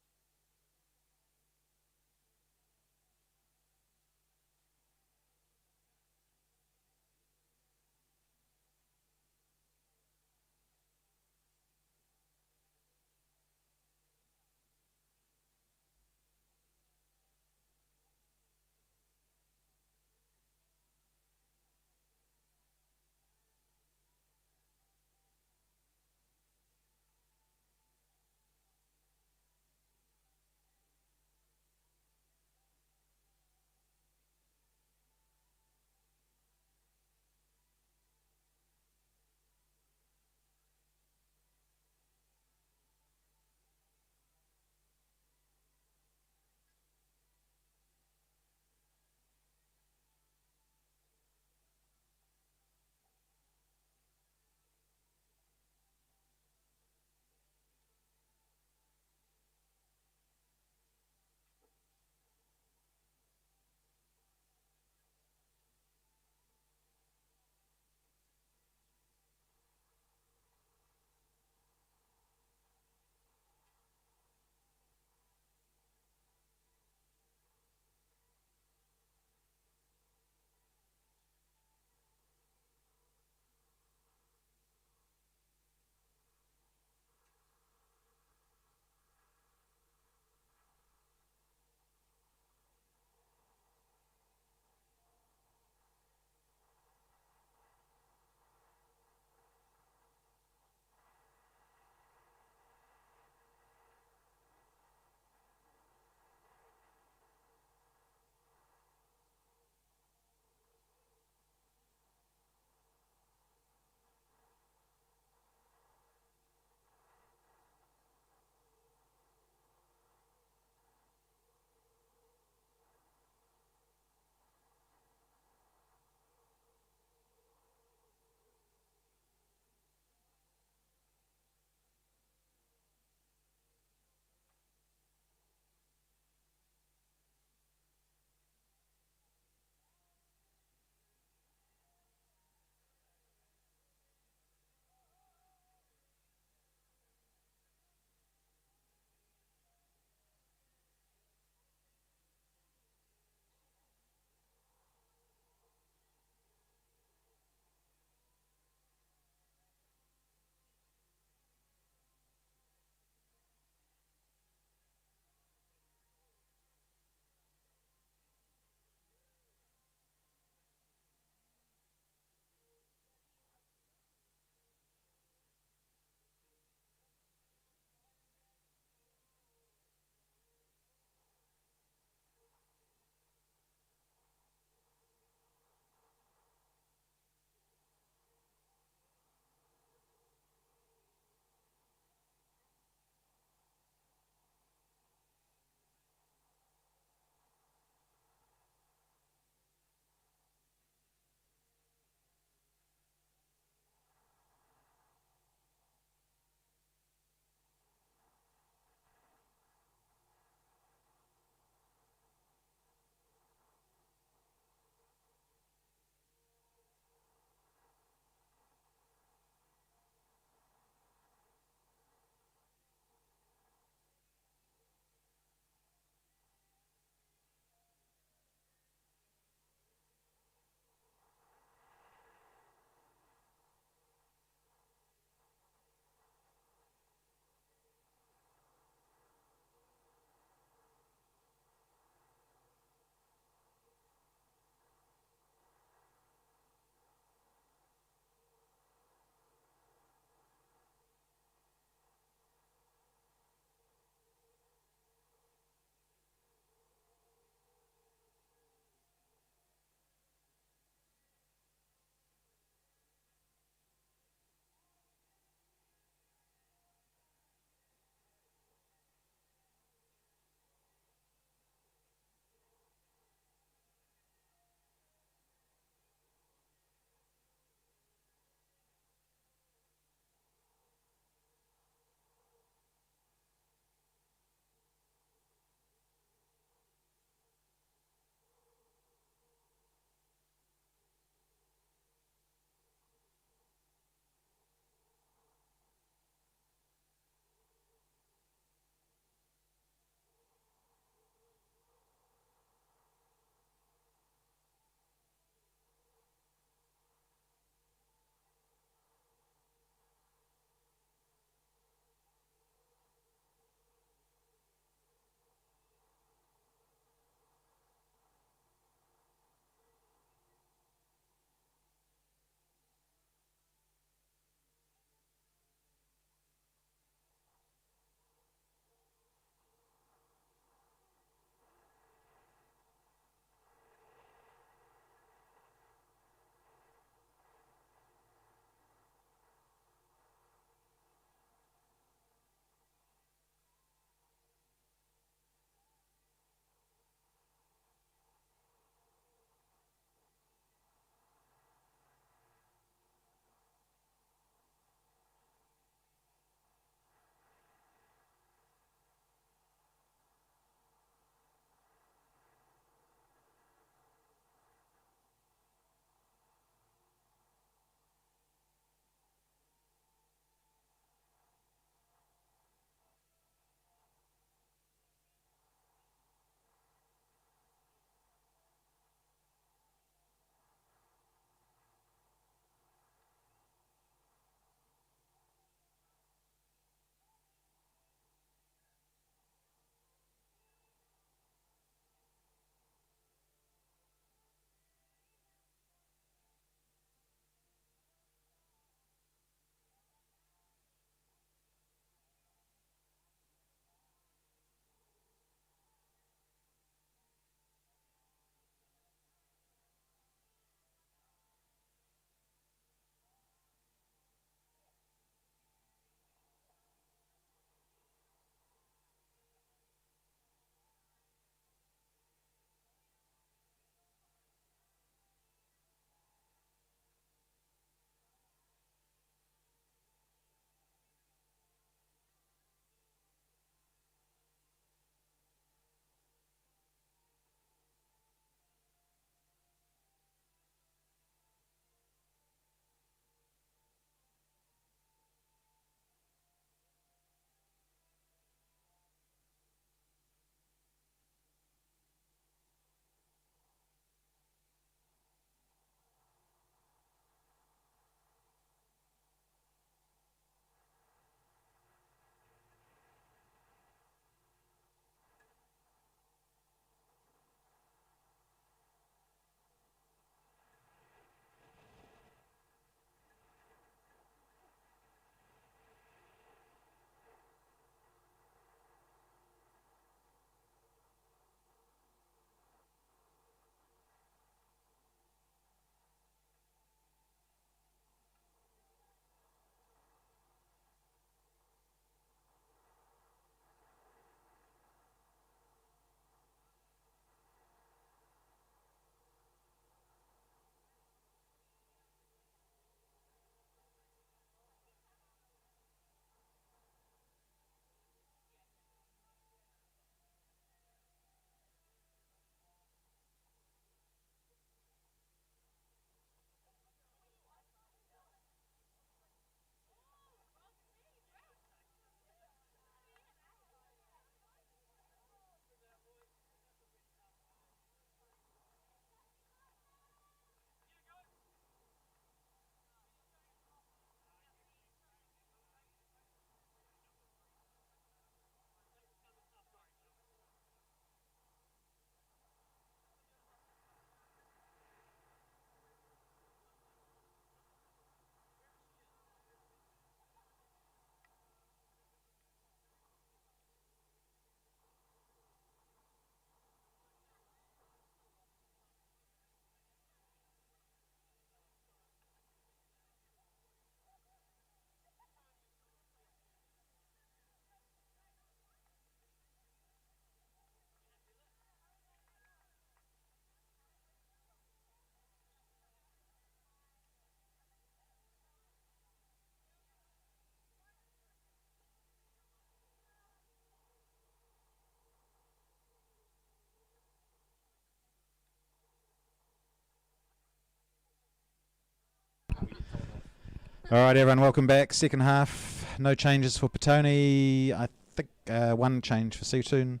All right, everyone, welcome back. Second half, no changes for Petone. I think one change for Seatoun.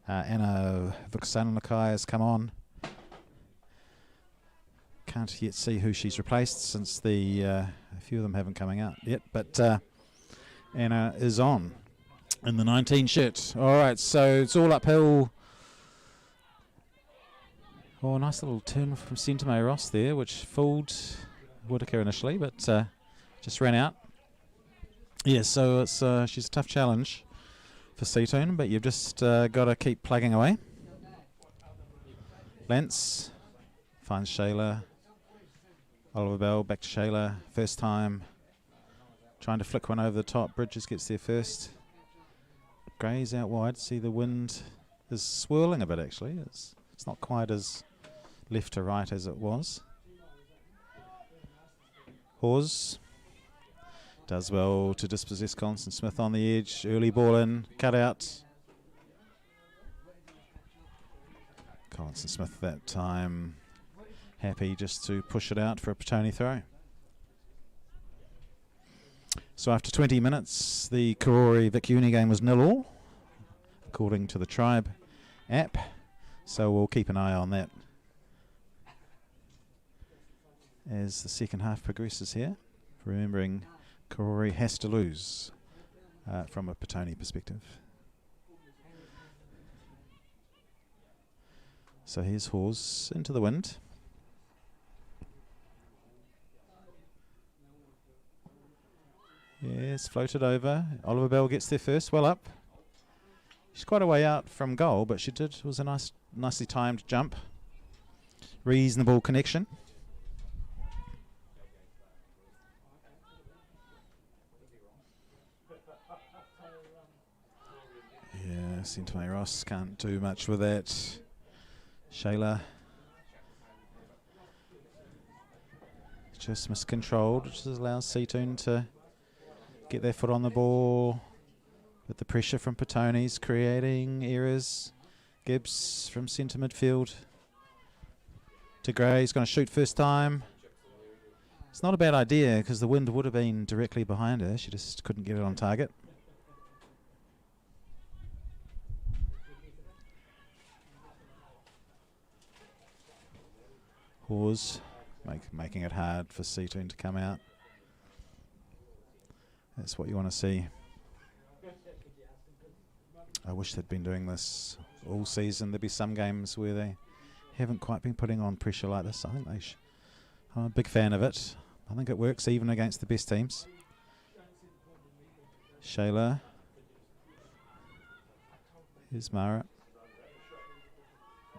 Anna Vuksanakai has come on. Can't yet see who she's replaced since a few of them haven't coming out yet, but Anna is on in the 19 shirt. All right, so it's all uphill. Oh, nice little turn from Seatoun Ross there, which fooled Whitaker initially, but just ran out. Yeah, so it's she's a tough challenge for Seatoun, but you've just got to keep plugging away. Lance finds Shayla. Oliver Bell back to Shayla. First time. Trying to flick one over the top. Bridges gets there first. Gray's out wide. See, the wind is swirling a bit, actually. It's not quite as left to right as it was. Hawes does well to dispossess Collinson Smith on the edge. Early ball in. Cut out. Collinson Smith that time happy just to push it out for a Petone throw. So after 20 minutes, the Karori Vic Uni game was 0-0, according to the Tribe app. So we'll keep an eye on that as the second half progresses here. Remembering Karori has to lose from a Petone perspective. So here's Hawes into the wind. Yes, floated over. Oliver Bell gets there first, well up. She's quite a way out from goal, but it was a nicely timed jump. Reasonable connection. Yeah, Seatoun Ross can't do much with that. Shayla just miscontrolled, which allows Seatoun to get their foot on the ball, but the pressure from Petone's creating errors. Gibbs from centre midfield to Gray. He's going to shoot first time. It's not a bad idea because the wind would have been directly behind her. She just couldn't get it on target. Hawes making it hard for Seatoun to come out. That's what you want to see. I wish they'd been doing this all season. There'd be some games where they haven't quite been putting on pressure like this. I think I'm a big fan of it. I think it works even against the best teams. Shayla. Here's Mara.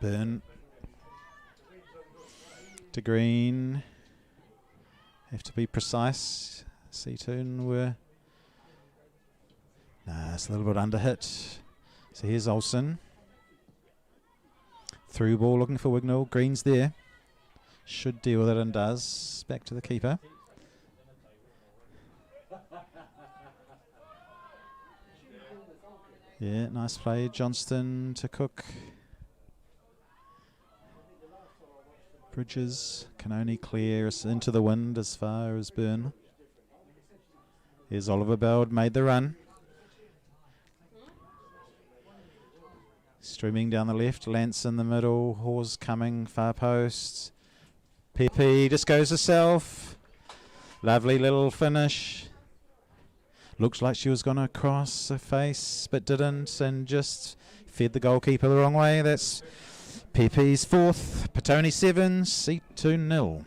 Byrne. To Green. Have to be precise. Seatoun were... Nah, it's a little bit under hit. So here's Olsen. Through ball looking for Wignall. Green's there. Should deal with it and does. Back to the keeper. Yeah, nice play. Johnston to Cook. Bridges can only clear us into the wind as far as Byrne. Here's Oliver Bell, made the run. Streaming down the left, Lance in the middle, Hawes coming, far post. PP just goes herself. Lovely little finish. Looks like she was going to cross her face, but didn't, and just fed the goalkeeper the wrong way. That's PP's fourth, Petone 7, Seatoun 0.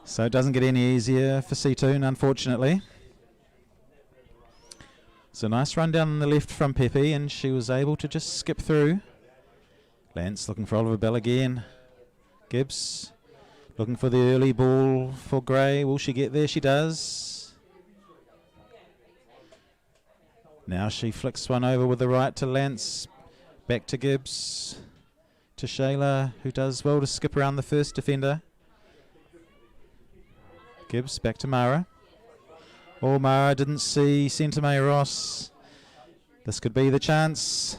So it doesn't get any easier for Seatoun, unfortunately. So nice run down the left from Pepe, and she was able to just skip through. Lance looking for Oliver Bell again. Gibbs looking for the early ball for Gray. Will she get there? She does. Now she flicks one over with the right to Lance. Back to Gibbs. To Shayla, who does well to skip around the first defender. Gibbs back to Mara. Oh, Mara didn't see Centimay Ross. This could be the chance.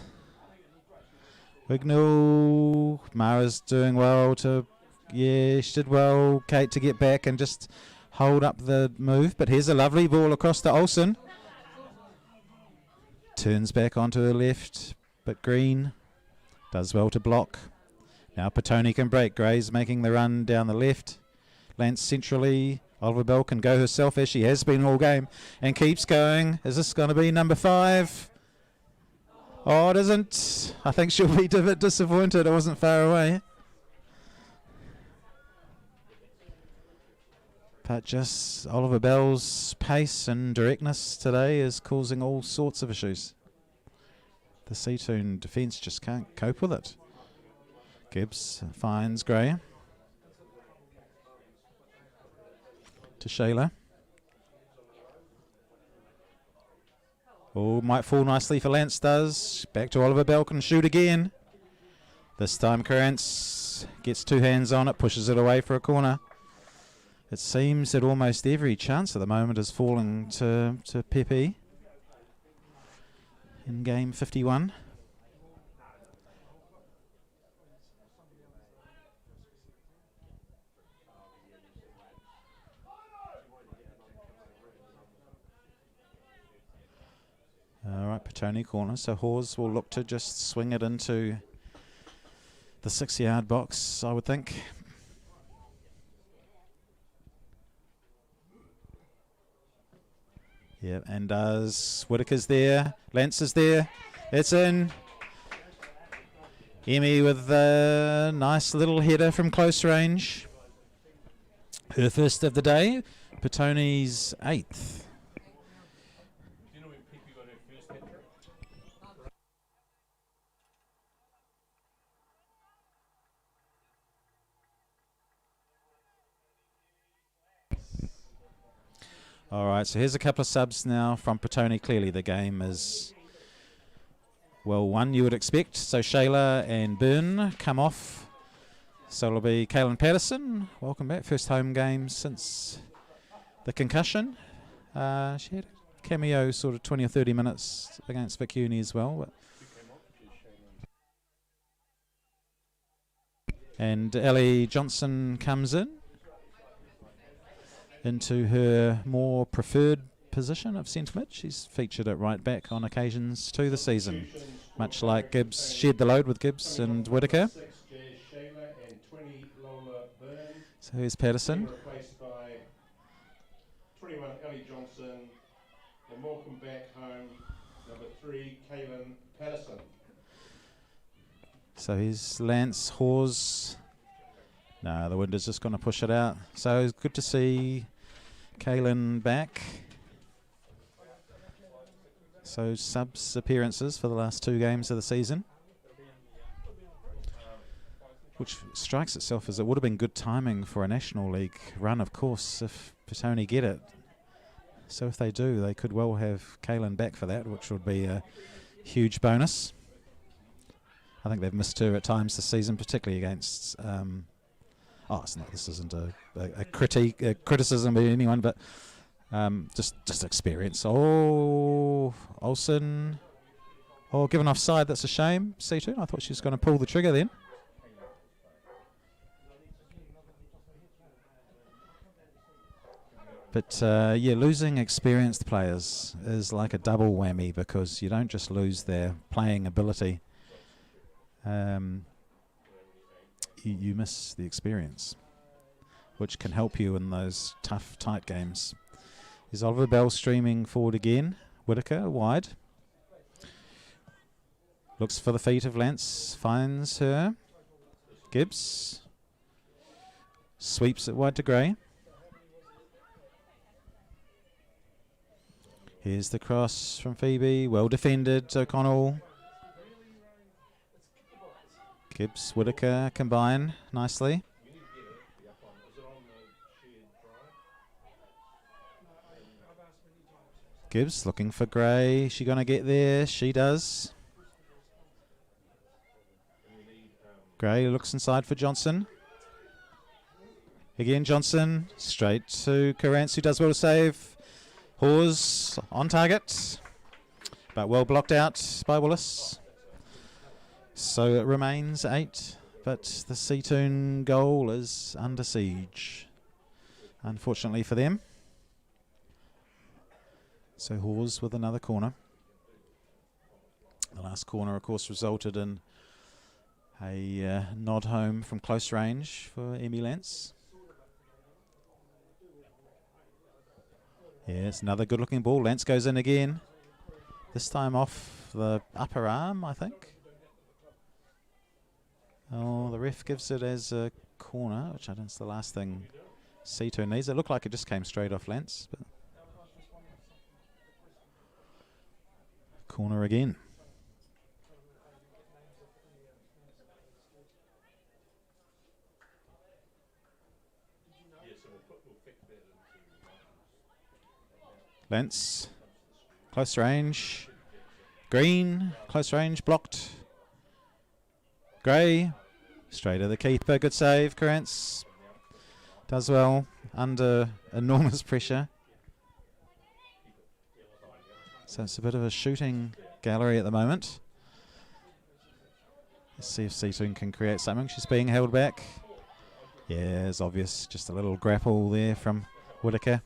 Wignall. Mara's doing well to... Yeah, she did well, Kate, to get back and just hold up the move. But here's a lovely ball across to Olsen. Turns back onto her left, but Green does well to block. Now Petone can break. Gray's making the run down the left. Lance centrally. Oliver Bell can go herself as she has been all game and keeps going. Is this going to be number 5? Oh, it isn't. I think she'll be a bit disappointed. It wasn't far away. But just Oliver Bell's pace and directness today is causing all sorts of issues. The Seatoun defence just can't cope with it. Gibbs finds Gray. To Shayla. Oh, might fall nicely for Lance, does. Back to Oliver Bell, can shoot again. This time Krantz gets 2 hands on it, pushes it away for a corner. It seems that almost every chance at the moment is falling to Pepe in game 51. All right, Petone corner. So Hawes will look to just swing it into the 6-yard box, I would think. Yeah, and does Whitaker's there. Lance is there. It's in. Emmy with a nice little header from close range. Her first of the day. Petone's 8th. All right, so here's a couple of subs now from Petone. Clearly the game is well won, you would expect. So Shayla and Byrne come off. So it'll be Kaylin Patterson. Welcome back. First home game since the concussion. She had a cameo sort of 20 or 30 minutes against Vic Uni as well. And Ellie Johnson comes in. Into her more preferred position of centre mid. She's featured at right back on occasions too this season, much like Gibbs shared the load with Gibbs and Whitaker. So here's Patterson. Replaced by 21 Ellie Johnson, and welcome back home, number 3 Kaylin Patterson. So here's Lance Hawes. No, the wind is just going to push it out. So it's good to see Kaylin back. So subs appearances for the last 2 games of the season. Which strikes itself as it would have been good timing for a National League run, of course, if Petone get it. So if they do, they could well have Kaylin back for that, which would be a huge bonus. I think they've missed her at times this season, particularly against... it's not. This isn't a criticism of anyone, but just experience. Oh, Olsen. Oh, given offside. That's a shame. Seatoun. I thought she was going to pull the trigger then. But yeah, losing experienced players is like a double whammy because you don't just lose their playing ability. You miss the experience, which can help you in those tough, tight games. Is Oliver Bell streaming forward again? Whitaker, wide. Looks for the feet of Lance, finds her. Gibbs. Sweeps it wide to Gray. Here's the cross from Phoebe, well defended, O'Connell. Gibbs, Whitaker combine nicely. Gibbs looking for Gray. Is she going to get there? She does. Gray looks inside for Johnson. Again, Johnson straight to Carance, who does well to save. Hawes on target, but well blocked out by Willis. So it remains 8, but the Seatoun goal is under siege, unfortunately for them. So Hawes with another corner. The last corner, of course, resulted in a nod home from close range for Emmy Lance. Yes, another good-looking ball. Lance goes in again. This time off the upper arm, I think. Oh, the ref gives it as a corner, which I think is the last thing Seatoun needs. It looked like it just came straight off Lance. But corner again. Lance, close range. Green, close range, blocked. Gray, straight to the keeper, good save. Carance does well under enormous pressure. So it's a bit of a shooting gallery at the moment. Let's see if Seatoun can create something. She's being held back. Yeah, it's obvious. Just a little grapple there from Whitaker.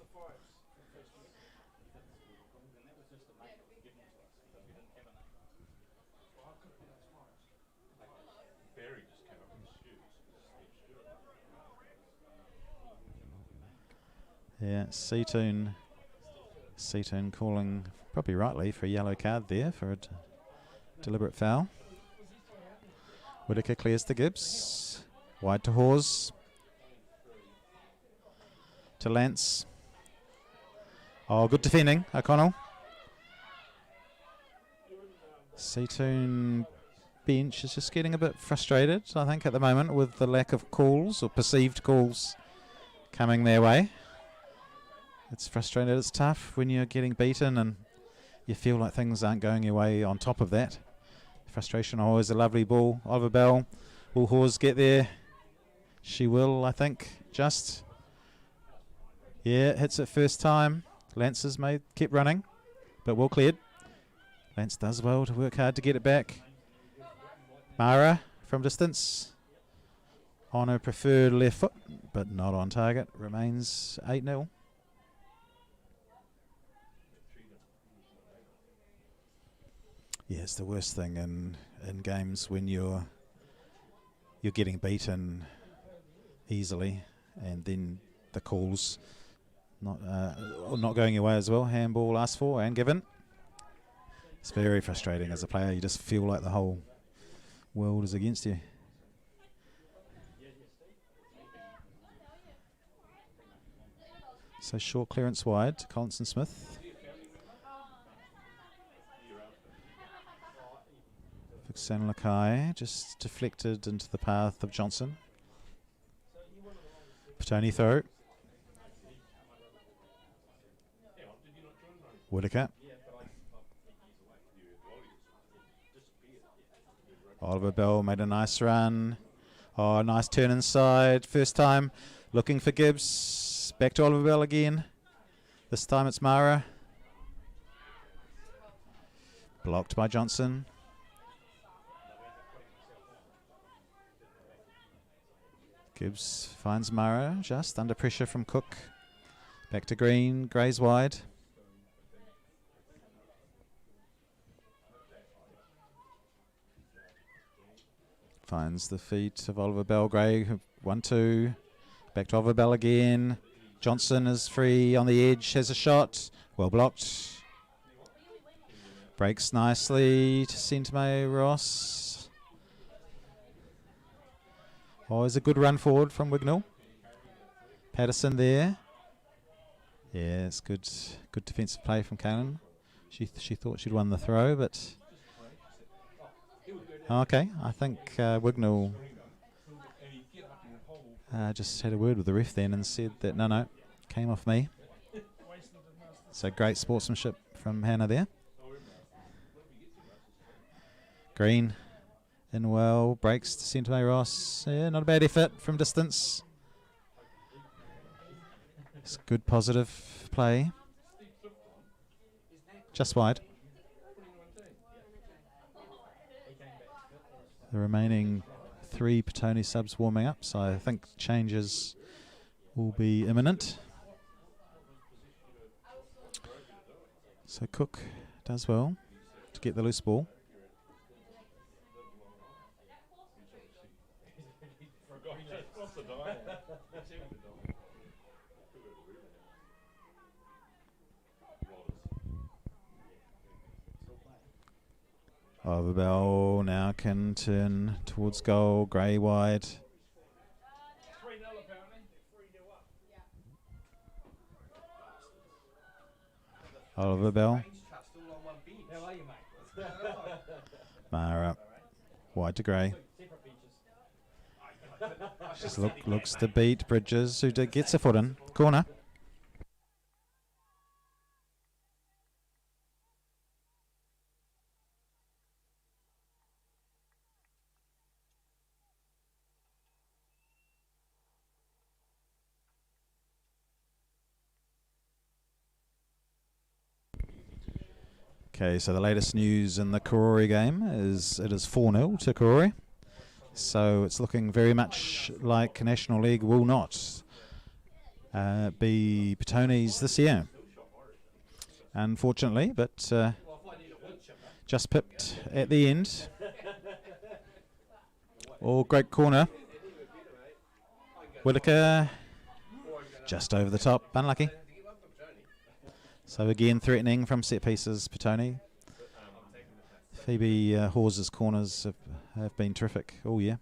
Yeah, Seatoun calling, probably rightly, for a yellow card there for a deliberate foul. Whitaker clears to Gibbs. Wide to Hawes. To Lance. Oh, good defending, O'Connell. Seatoun bench is just getting a bit frustrated, I think, at the moment with the lack of calls or perceived calls coming their way. It's frustrating. It's tough when you're getting beaten and you feel like things aren't going your way on top of that. Frustration. Always a lovely ball. Oliver Bell. Will Hawes get there? She will, I think. Just. Yeah, hits it first time. Lance has kept running, but well cleared. Lance does well to work hard to get it back. Mara from distance. On her preferred left foot, but not on target. Remains 8-0. Yeah, it's the worst thing in games when you're getting beaten easily, and then the calls not going your way as well. Handball asked for and given. It's very frustrating as a player. You just feel like the whole world is against you. So short clearance wide to Collinson Smith. San Lakai just deflected into the path of Johnson. Petone throw. Whitaker. Oliver Bell made a nice run. Oh, nice turn inside. First time looking for Gibbs. Back to Oliver Bell again. This time it's Mara. Blocked by Johnson. Gibbs finds Mara just under pressure from Cook. Back to Green. Gray's wide. Finds the feet of Oliver Bell. Gray 1-2. Back to Oliver Bell again. Johnson is free on the edge. Has a shot. Well blocked. Breaks nicely to Centime Ross. Oh, it's a good run forward from Wignall. Patterson there. Yeah, it's good defensive play from Kaylin. She thought she'd won the throw, but okay. I think Wignall just had a word with the ref then and said that no, came off me. So great sportsmanship from Hannah there. Green In well, breaks to centre Ross. Yeah, not a bad effort from distance. It's good positive play. Just wide. The remaining 3 Petone subs warming up, so I think changes will be imminent. So Cook does well to get the loose ball. Overbell now can turn towards goal. Gray wide. Oliver Bell. Mara wide to Gray. Just looks to beat Bridges, who gets a foot in. Corner. Okay, so the latest news in the Karori game is it is 4-0 to Karori. So it's looking very much like National League will not be Petone's this year. Unfortunately, but just pipped at the end. Oh, great corner. Whittaker just over the top, unlucky. So again, threatening from set pieces, Petone. Phoebe Hawes' corners have been terrific all year.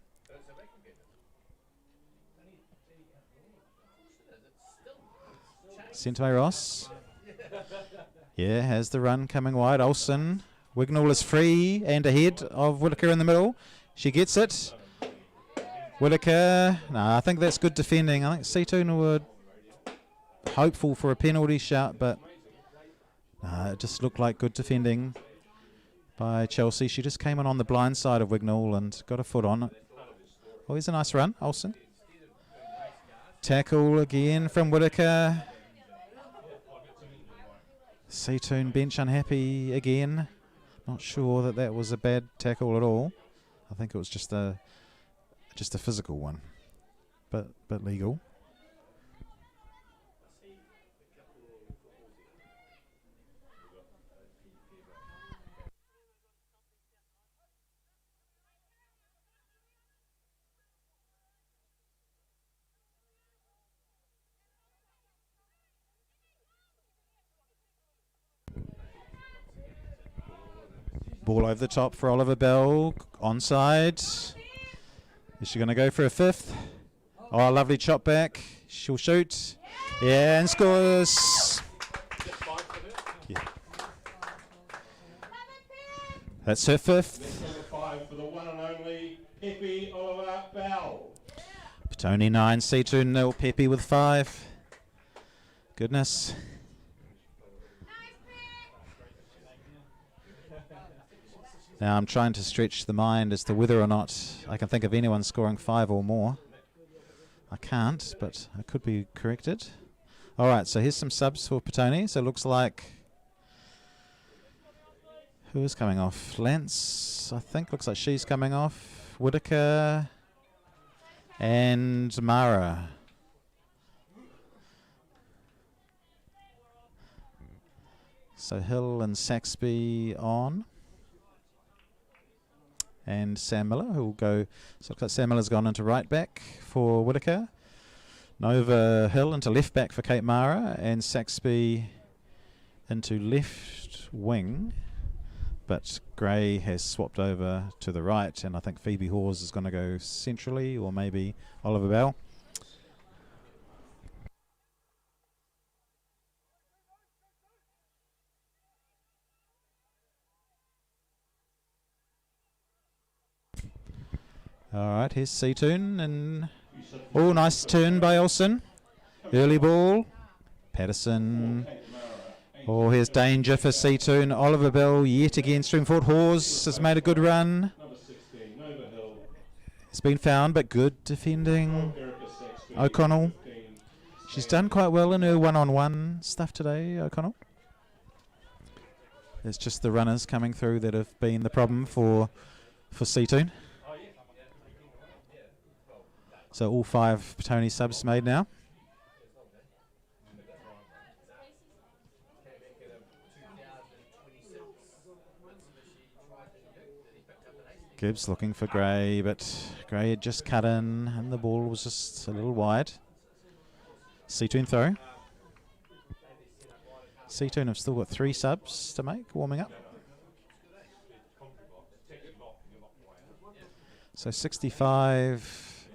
Centre Ross. Yeah, has the run coming wide. Olsen. Wignall is free and ahead of Whittaker in the middle. She gets it. Whittaker. No, I think that's good defending. I think Seatoun were hopeful for a penalty shout, but it just looked like good defending by Chelsea. She just came on the blind side of Wignall and got a foot on it. Oh, here's a nice run, Olsen. Tackle again from Whittaker. Seatoun bench unhappy again. Not sure that was a bad tackle at all. I think it was just a physical one, but legal. Ball over the top for Oliver Bell. Onside. Is she going to go for a fifth? Oh, lovely chop back. She'll shoot. Yeah, and scores. Yeah. That's her fifth. Number 5 for the one and only Pepe Oliver Bell. Petone 9, Seatoun 0, Pepe with 5. Goodness. Now I'm trying to stretch the mind as to whether or not I can think of anyone scoring 5 or more. I can't, but I could be corrected. All right, so here's some subs for Petone. So it looks like... Who is coming off? Lance, I think. Looks like she's coming off. Whittaker and Mara. So Hill and Saxby on. And Sam Miller, who will go. So it looks like Sam Miller's gone into right back for Whittaker. Nova Hill into left back for Kate Mara, and Saxby into left wing. But Gray has swapped over to the right, and I think Phoebe Hawes is going to go centrally, or maybe Oliver Bell. All right, here's Seatoun, and oh, nice turn by Olsen. Early ball. Patterson. Oh, here's danger for Seatoun. Oliver Bell yet again. Stringford Hawes has made a good run. It's been found, but good defending. Erica Saxby, O'Connell. 15. She's done quite well in her one-on-one stuff today, O'Connell. It's just the runners coming through that have been the problem for Seatoun. So all 5 Petone subs made now. Gibbs looking for Gray, but Gray had just cut in and the ball was just a little wide. Seatoun throw. Seatoun have still got 3 subs to make, warming up. So 65.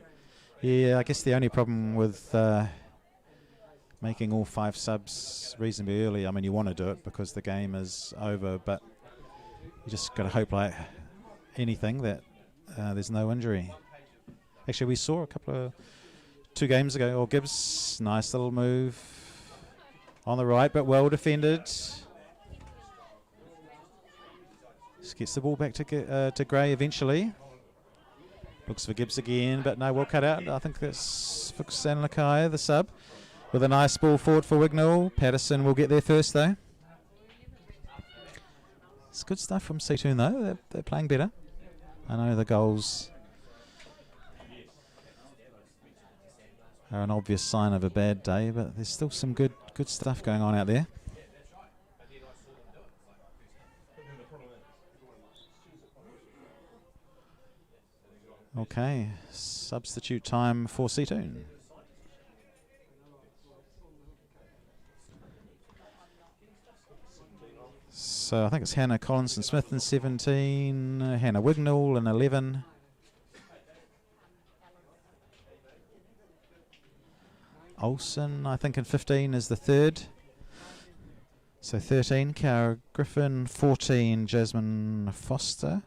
Yeah, I guess the only problem with making all 5 subs reasonably early, I mean, you want to do it because the game is over, but you just got to hope like anything that there's no injury. Actually, we saw 2 games ago, or Gibbs, nice little move on the right, but well defended. Just gets the ball back to Gray eventually. Looks for Gibbs again, but no, well cut out. I think that's Fuxan Lakai, the sub, with a nice ball forward for Wignall. Patterson will get there first, though. It's good stuff from Seatoun, though. They're playing better. I know the goals are an obvious sign of a bad day, but there's still some good stuff going on out there. Okay, substitute time for Seatoun. So I think it's Hannah Collinson-Smith in 17, Hannah Wignall in 11. Olsen, I think, in 15 is the third. So 13, Cara Griffin, 14, Jasmine Foster.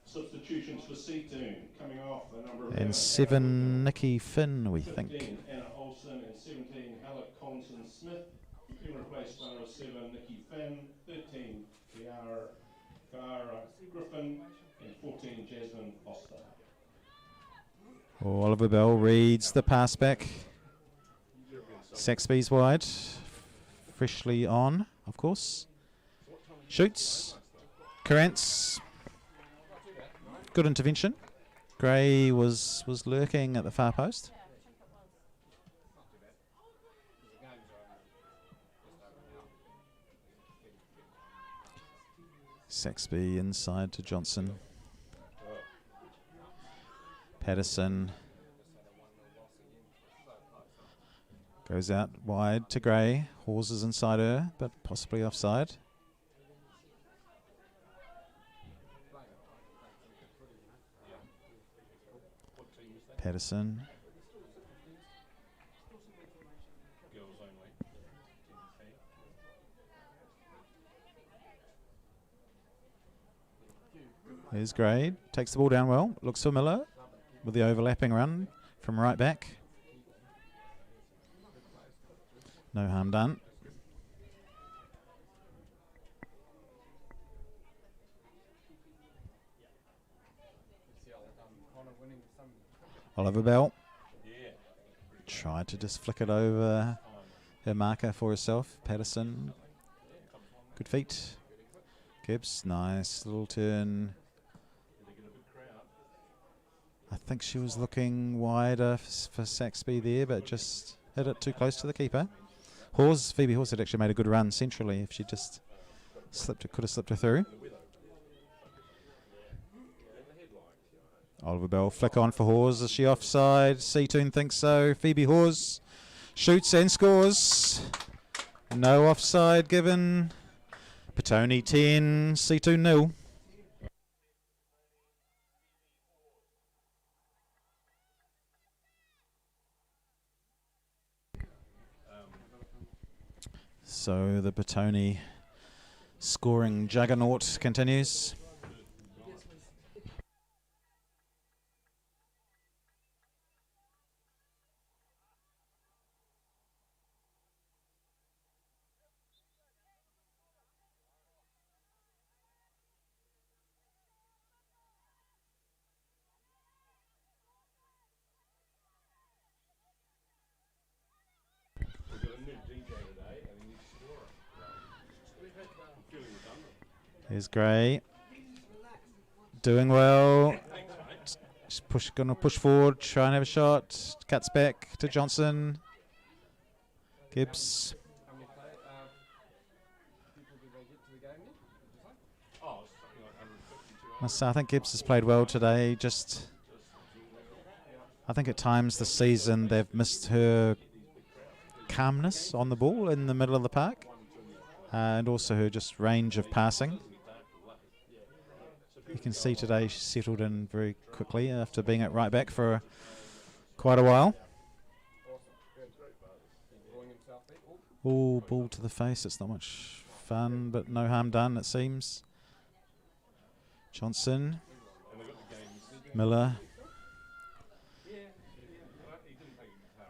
Substitutions for Seatoun coming off a number of And 7, Nikki Finn, we 15, think. Anna Olsen, and 17, Hannah Collinson-Smith. Being replaced by number 7, Nikki Finn, 13, Cara Griffin, and 14, Jasmine Foster. Oliver Bell reads the pass back. Saxby's wide. Freshly on, of course. Shoots. Carantz. Good intervention. Gray was lurking at the far post. Saxby inside to Johnson. Patterson goes out wide to Gray. Hawes is inside her, but possibly offside. Patterson. There's Gray. Takes the ball down well. Looks for Miller with the overlapping run from right back. No harm done. Oliver Bell tried to just flick it over her marker for herself. Patterson, good feet. Gibbs, nice little turn. I think she was looking wider for Saxby there, but just hit it too close to the keeper. Phoebe Hawes had actually made a good run centrally if she just could have slipped her through. Oliver Bell flick on for Hawes. Is she offside? Seatoun thinks so. Phoebe Hawes shoots and scores. No offside given. Petone 10, Seatoun 0. So the Petone scoring juggernaut continues. Here's Gray. Doing well. Just gonna push forward, try and have a shot. Cuts back to Johnson. Gibbs. I think Gibbs has played well today. I think at times this season they've missed her calmness on the ball in the middle of the park, and also her just range of passing. You can see today she settled in very quickly after being at right back for quite a while. Oh, ball to the face. It's not much fun, but no harm done, it seems. Johnson. Miller.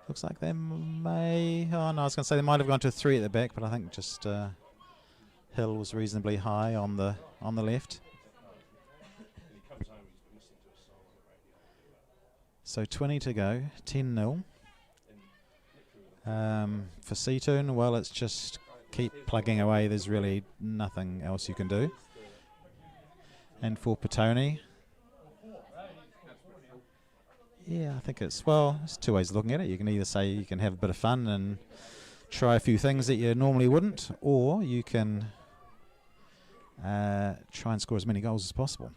Looks like they may... Oh, no, I was going to say they might have gone to 3 at the back, but I think just Hill was reasonably high on the left. So 20 to go, 10-0. For Seatoun, well, it's just keep plugging away. There's really nothing else you can do. And for Petone, yeah, I think it's two ways of looking at it. You can either say you can have a bit of fun and try a few things that you normally wouldn't, or you can try and score as many goals as possible.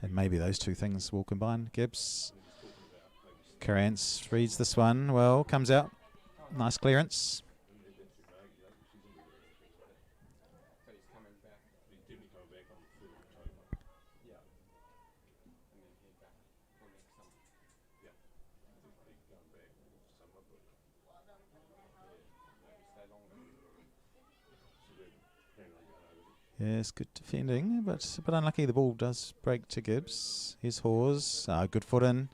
And maybe those two things will combine. Gibbs. Carance reads this one. Well, comes out. Nice clearance. Yes, good defending, but unlucky. The ball does break to Gibbs. Here's Hawes. Good foot in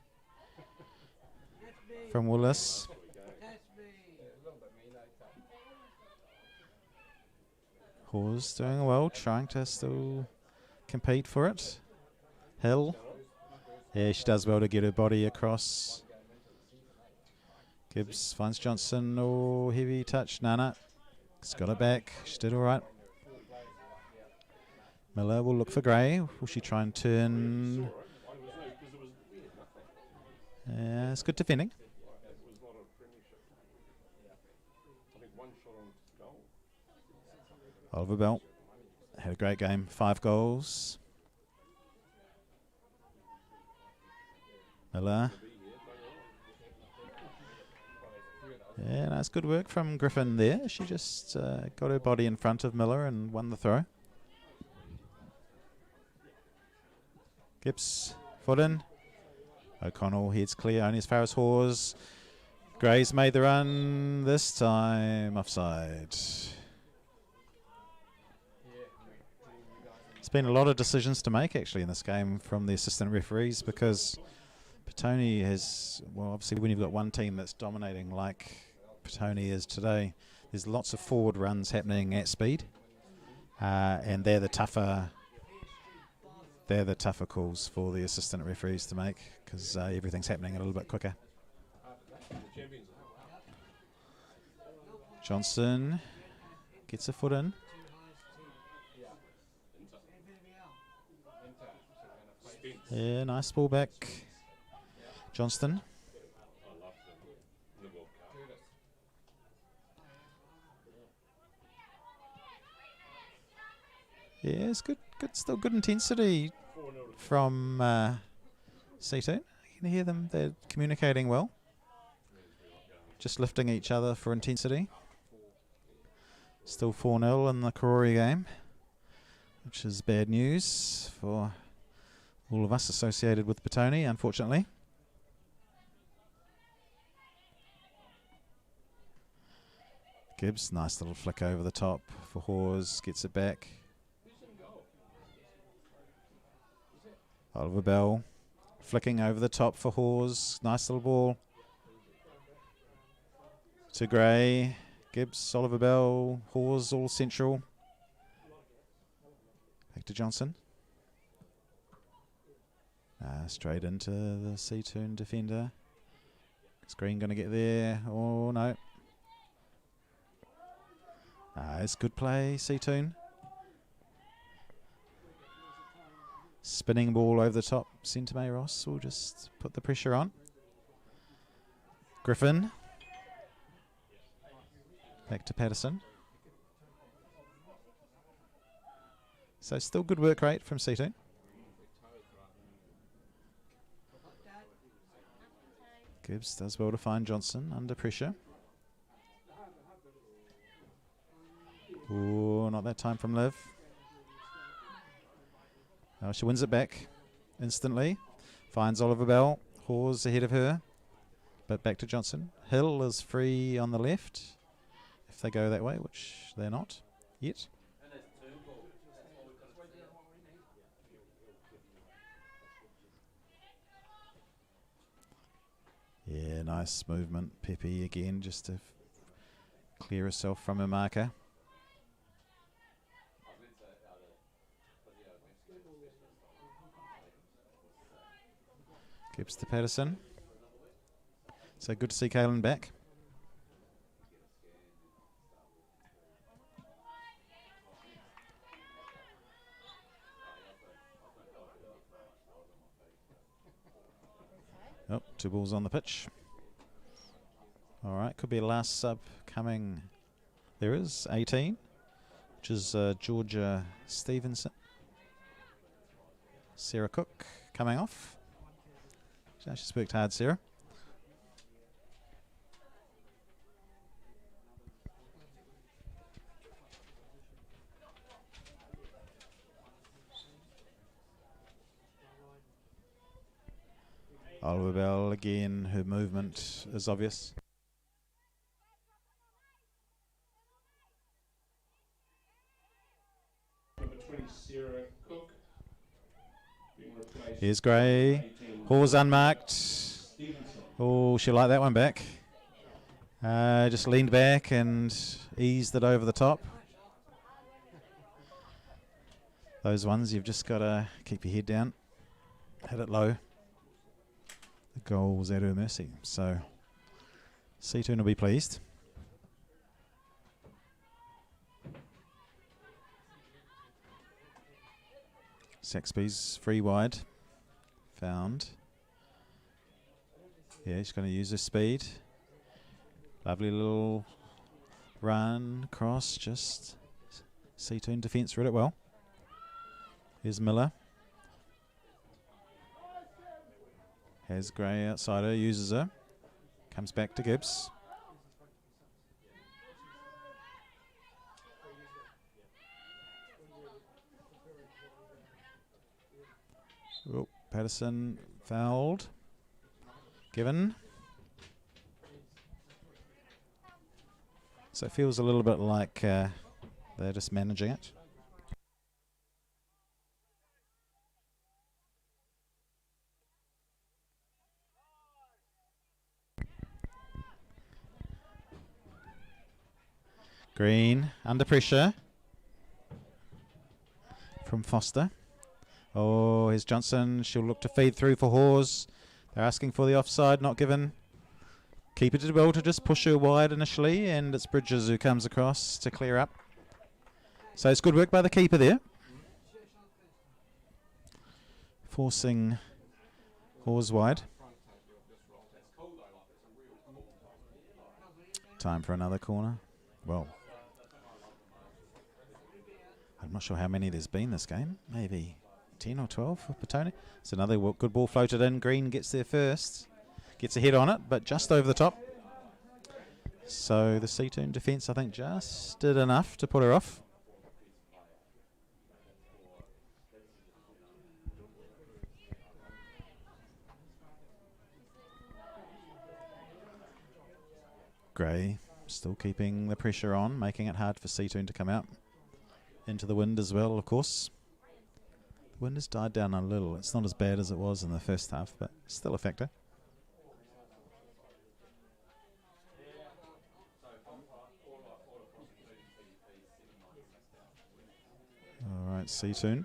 from Willis. Hawes doing well, trying to still compete for it. Hill. Yeah, she does well to get her body across. Gibbs finds Johnson. Oh, heavy touch. Nana. She's got it back. She did all right. Miller will look for Gray. Will she try and turn? Yeah, it's good defending. Oliver Bell had a great game. 5 goals. Miller. Yeah, that's good work from Griffin there. She just got her body in front of Miller and won the throw. Gibbs, foot in. O'Connell heads clear, only as far as Hawes. Gray's made the run, this time offside. There's been a lot of decisions to make actually in this game from the assistant referees, because Petone has, well, obviously when you've got one team that's dominating like Petone is today, there's lots of forward runs happening at speed, and they're the tougher calls for the assistant referees to make, because everything's happening a little bit quicker. Johnson gets a foot in. Yeah, nice ball back. Johnston. Yeah, it's good, still good intensity from Seatoun. You can hear them, they're communicating well. Just lifting each other for intensity. Still 4-0 in the Karori game, which is bad news for all of us associated with Petone, unfortunately. Gibbs, nice little flick over the top for Hawes, gets it back. Oliver Bell flicking over the top for Hawes. Nice little ball to Gray. Gibbs, Oliver Bell, Hawes all central. Back to Johnson. Straight into the Seatoun defender. Is Green going to get there? Oh, no. It's good play, Seatoun. Spinning ball over the top. Centre May Ross will just put the pressure on. Griffin. Back to Patterson. So still good work rate from Seatoun. Gibbs does well to find Johnson under pressure. Oh, not that time from Liv. Oh, she wins it back instantly. Finds Oliver Bell. Hawes ahead of her. But back to Johnson. Hill is free on the left. If they go that way, which they're not yet. Yeah, nice movement. Pepe again just to clear herself from her marker. Gibbs to Patterson. So good to see Kaylin back. Oh, 2 balls on the pitch. All right, could be a last sub coming. There is 18, which is Georgia Stevenson. Sarah Cook coming off. She's worked hard, Sarah. Oliver Bell again, her movement is obvious. Number 20, Sarah Cook. Being replaced. Here's Gray. Hawes unmarked. Oh, she liked that one back. Just leaned back and eased it over the top. Those ones, you've just got to keep your head down, hit it low. The goal was at her mercy, so Seatoun will be pleased. Saxby's free wide. Found. Yeah, she's going to use her speed. Lovely little run, cross, just Seatoun defence read it well. Here's Miller. Has Gray outside her, uses her. Comes back to Gibbs. Oh, Patterson fouled. Given. So it feels a little bit like they're just managing it. Green under pressure from Foster. Oh, here's Johnson. She'll look to feed through for Hawes. They're asking for the offside, not given. Keeper did well to just push her wide initially, and it's Bridges who comes across to clear up. So it's good work by the keeper there. Forcing Hawes wide. Time for another corner. Well, I'm not sure how many there's been this game. Maybe 10 or 12 for Petone. It's another good ball floated in. Green gets there first. Gets a head on it, but just over the top. So the Seatoun defence, I think, just did enough to put her off. Gray still keeping the pressure on, making it hard for Seatoun to come out. Into the wind as well, of course. The wind has died down a little. It's not as bad as it was in the first half, but still a factor. All right, Seatoun.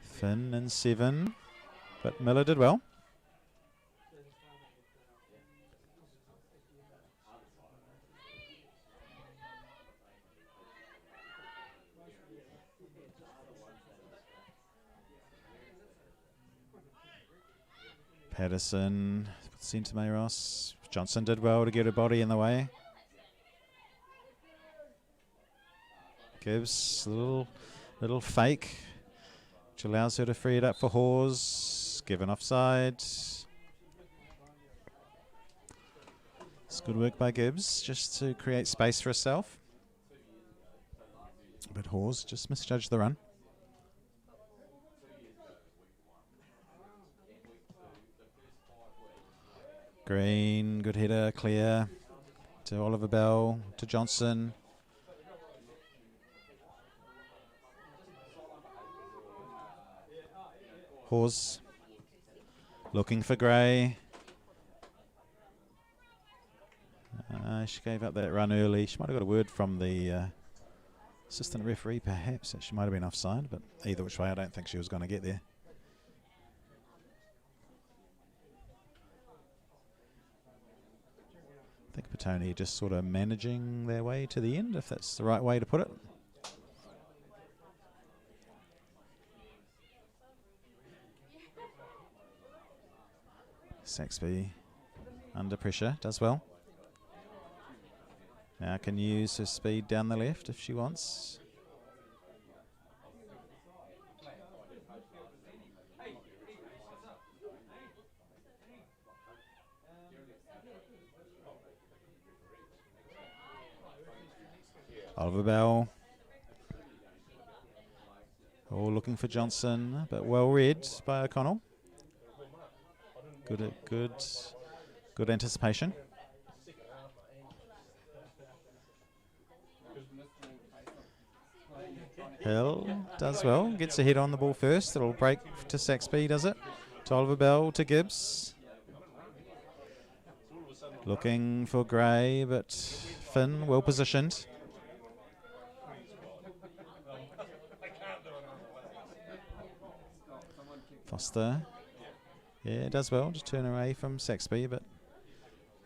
Finn and 7, but Miller did well. Patterson, centre Mayros. Johnson did well to get her body in the way. Gives a little fake, which allows her to free it up for Hawes. Given offside. It's good work by Gibbs just to create space for herself. But Hawes just misjudged the run. Green, good header, clear to Oliver Bell, to Johnson. Hawes looking for Gray. She gave up that run early. She might have got a word from the assistant referee perhaps that she might have been offside, but either which way I don't think she was going to get there. I think Petone just sort of managing their way to the end, if that's the right way to put it. Saxby under pressure, does well. Now can use her speed down the left if she wants. Oliver Bell. All looking for Johnson, but well read by O'Connell. Good anticipation. Hill does well, gets a head on the ball first. It'll break to Saxby, does it? To Oliver Bell, to Gibbs. Looking for Gray, but Finn well positioned. Foster. Yeah, does well. Just turn away from Saxby, but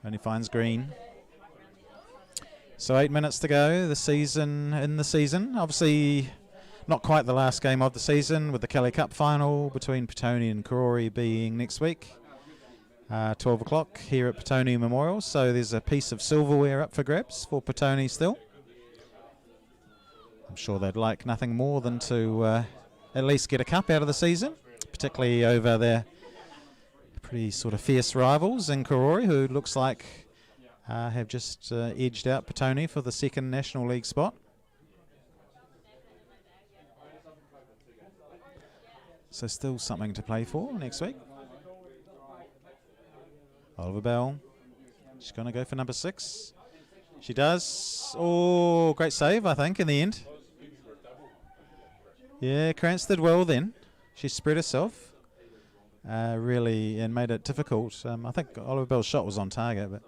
only finds Green. So 8 minutes to go. In the season. Obviously, not quite the last game of the season, with the Kelly Cup final between Petone and Karori being next week, 12 o'clock here at Petone Memorial. So there's a piece of silverware up for grabs for Petone still. I'm sure they'd like nothing more than to at least get a cup out of the season, particularly over their pretty sort of fierce rivals in Karori, who looks like have just edged out Petone for the second National League spot. So still something to play for next week. Oliver Bell. She's going to go for number 6. She does. Oh, great save, I think, in the end. Yeah, Krantz did well then. She spread herself. Really, and made it difficult. I think Oliver Bell's shot was on target, but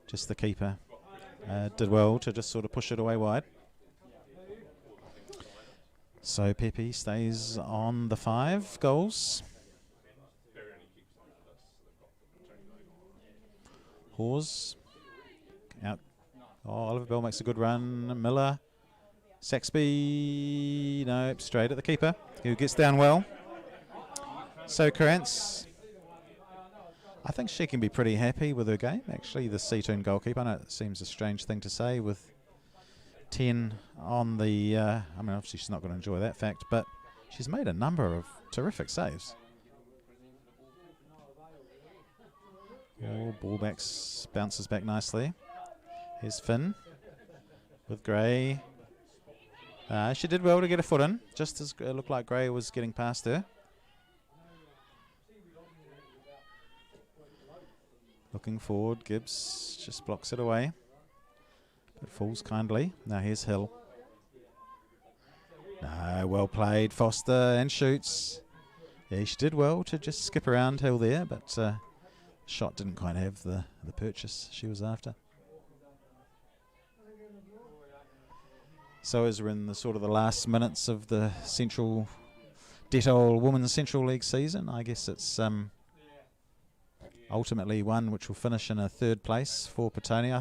just the keeper did well to just sort of push it away wide. So Pepe stays on the 5 goals. Hawes out. Oh, Oliver Bell makes a good run. Miller, Saxby, no, straight at the keeper, who gets down well. So Krantz, I think she can be pretty happy with her game. Actually, the Seatoun goalkeeper, I know it seems a strange thing to say with 10 on the, I mean, obviously she's not going to enjoy that fact, but she's made a number of terrific saves. Oh, ball bounces back nicely. Here's Finn with Gray. She did well to get a foot in, just as it looked like Gray was getting past her. Looking forward, Gibbs just blocks it away. It falls kindly. Now here's Hill. No, well played, Foster, and shoots. Yeah, she did well to just skip around Hill there, but shot didn't quite have the purchase she was after. So as we're in the sort of the last minutes of the Detol Women's Central League season, I guess it's ultimately one which will finish in a third place for Petone. I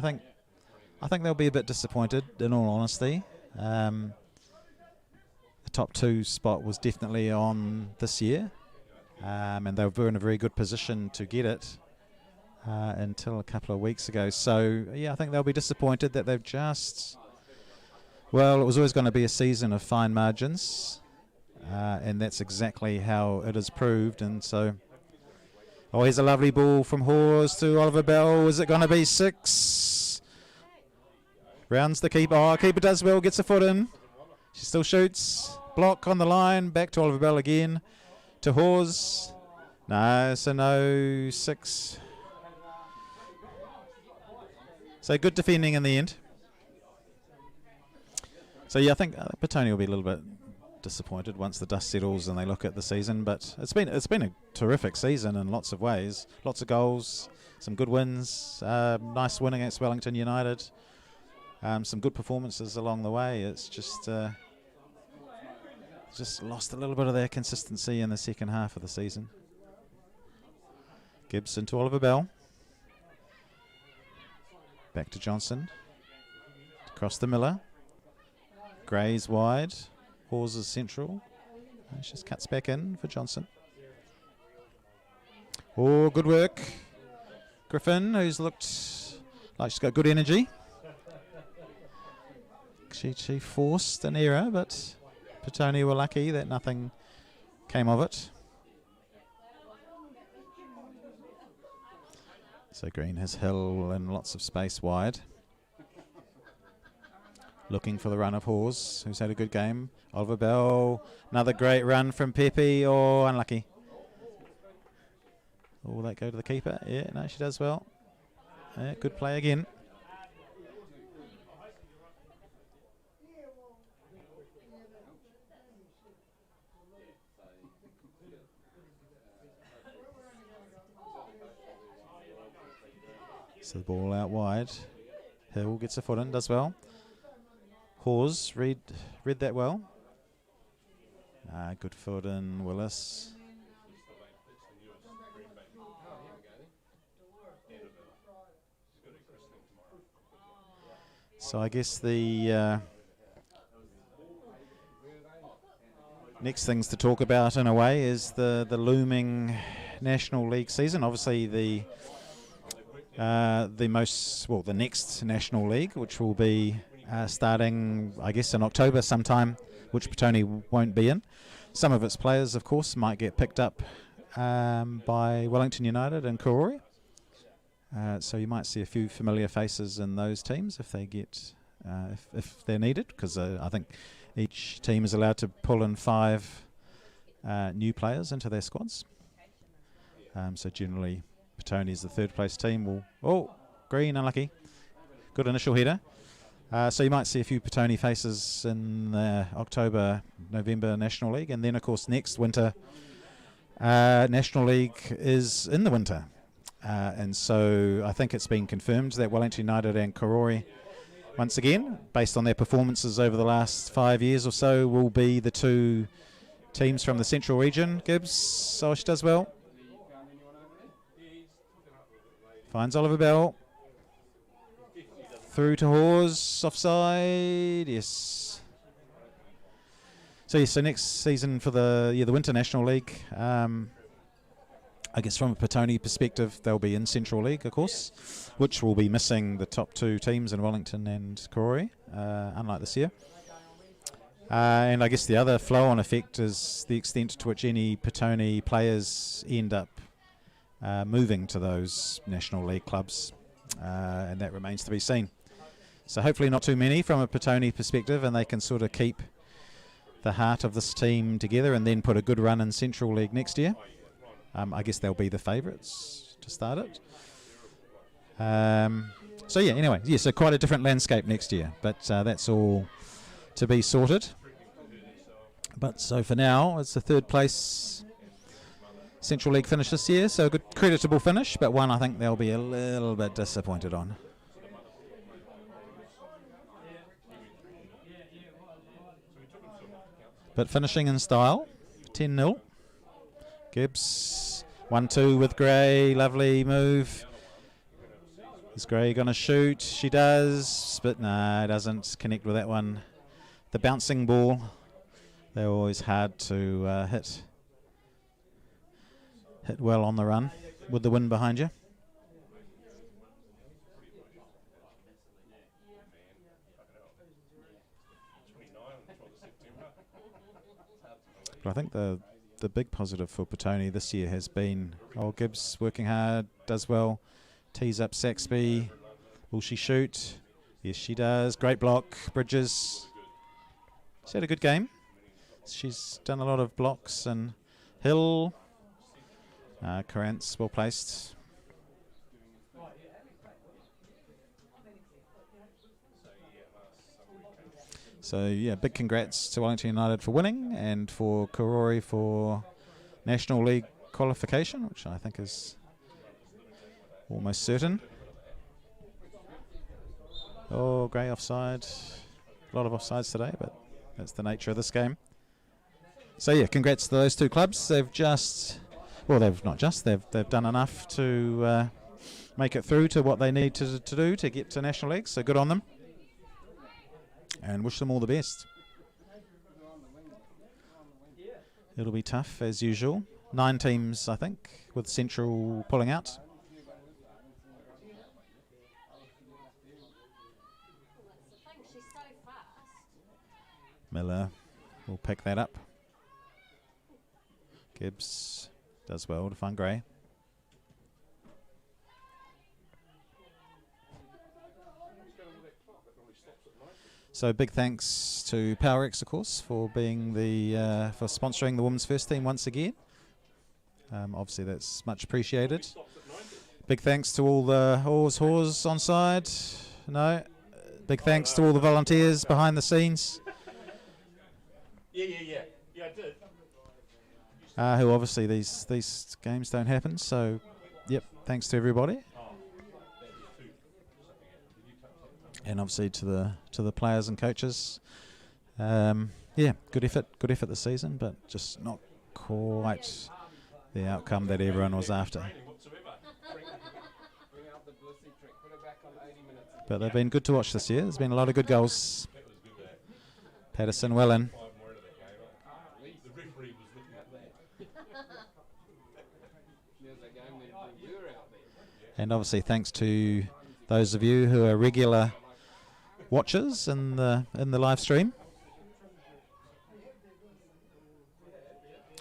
think they'll be a bit disappointed, in all honesty. The top 2 spot was definitely on this year, and they were in a very good position to get it until a couple of weeks ago. So, yeah, I think they'll be disappointed that they've just... Well, it was always going to be a season of fine margins, and that's exactly how it has proved. And so, oh, here's a lovely ball from Hawes to Oliver Bell. Is it going to be 6? Rounds the keeper. Oh, keeper does well, gets a foot in. She still shoots. Block on the line. Back to Oliver Bell again. To Hawes. No, so no 6. So good defending in the end. So yeah, I think Petone will be a little bit disappointed once the dust settles and they look at the season. But it's been a terrific season in lots of ways. Lots of goals, some good wins, nice win against Wellington United, some good performances along the way. It's just lost a little bit of their consistency in the second half of the season. Gibson to Oliver Bell. Back to Johnson. Across to Miller. Gray's wide. Hawes is central. She just cuts back in for Johnson. Oh, good work. Griffin, who's looked like she's got good energy. She forced an error, but Petone were lucky that nothing came of it. So Green has Hill and lots of space wide. Looking for the run of Hawes, who's had a good game. Oliver Bell, another great run from Pepe. Oh, unlucky. Oh, will that go to the keeper? Yeah, no, she does well. Yeah, good play again. So the ball out wide. Hill gets a foot in, does well. Hawes read that well. Good foot in, Willis. So I guess the next things to talk about in a way is the looming National League season. Obviously the next National League, which will be starting, I guess, in October sometime, which Petone won't be in. Some of its players, of course, might get picked up by Wellington United and Karori. So you might see a few familiar faces in those teams if they get, if they're needed, because I think each team is allowed to pull in 5 new players into their squads. So generally, Petone is the third place team. Green, unlucky. Good initial header. So you might see a few Petone faces in the October-November National League. And then, of course, next winter, National League is in the winter. And so I think it's been confirmed that Wellington United and Karori, once again, based on their performances over the last 5 years or so, will be the 2 teams from the Central region. Gibbs, she does well. Finds Oliver Bell. Through to Hawes, offside, yes. So next season for the Winter National League, I guess from a Petone perspective, they'll be in Central League, of course, which will be missing the top 2 teams in Wellington and Karori, unlike this year. And I guess the other flow-on effect is the extent to which any Petone players end up moving to those National League clubs, and that remains to be seen. So hopefully not too many from a Petone perspective, and they can sort of keep the heart of this team together and then put a good run in Central League next year. I guess they'll be the favourites to start it. So quite a different landscape next year, but that's all to be sorted. But so for now, it's the third place Central League finish this year, so a good creditable finish, but one I think they'll be a little bit disappointed on. But finishing in style, 10-0. Gibbs 1-2 with Gray. Lovely move. Is Gray going to shoot? She does, but no, doesn't connect with that one. The bouncing ball, they're always hard to hit well on the run with the wind behind you. But I think the big positive for Petone this year has been Gibbs working hard, does well, tees up Saxby. Will she shoot? Yes, she does. Great block. Bridges. She's had a good game. She's done a lot of blocks. And Hill. Carantz, well placed. So, yeah, big congrats to Wellington United for winning and for Karori for National League qualification, which I think is almost certain. Oh, Gray offside. A lot of offsides today, but that's the nature of this game. So, yeah, congrats to those two clubs. They've they've done enough to make it through to what they need to do to get to National League, so good on them. And wish them all the best. It'll be tough as usual. 9 teams, I think, with Central pulling out. Miller will pick that up. Gibbs does well to find Gray. So big thanks to Powerex, of course, for being for sponsoring the women's first team once again. Obviously, that's much appreciated. Big thanks to all the whores on side. No, big thanks to all the volunteers behind the scenes. Yeah, I did. Who obviously these games don't happen. So, yep, thanks to everybody. And obviously to the players and coaches. Yeah, good effort this season, but just not quite the outcome that everyone was after. But they've been good to watch this year. There's been a lot of good goals. Patterson well in. And obviously thanks to those of you who are regular watchers in the live stream.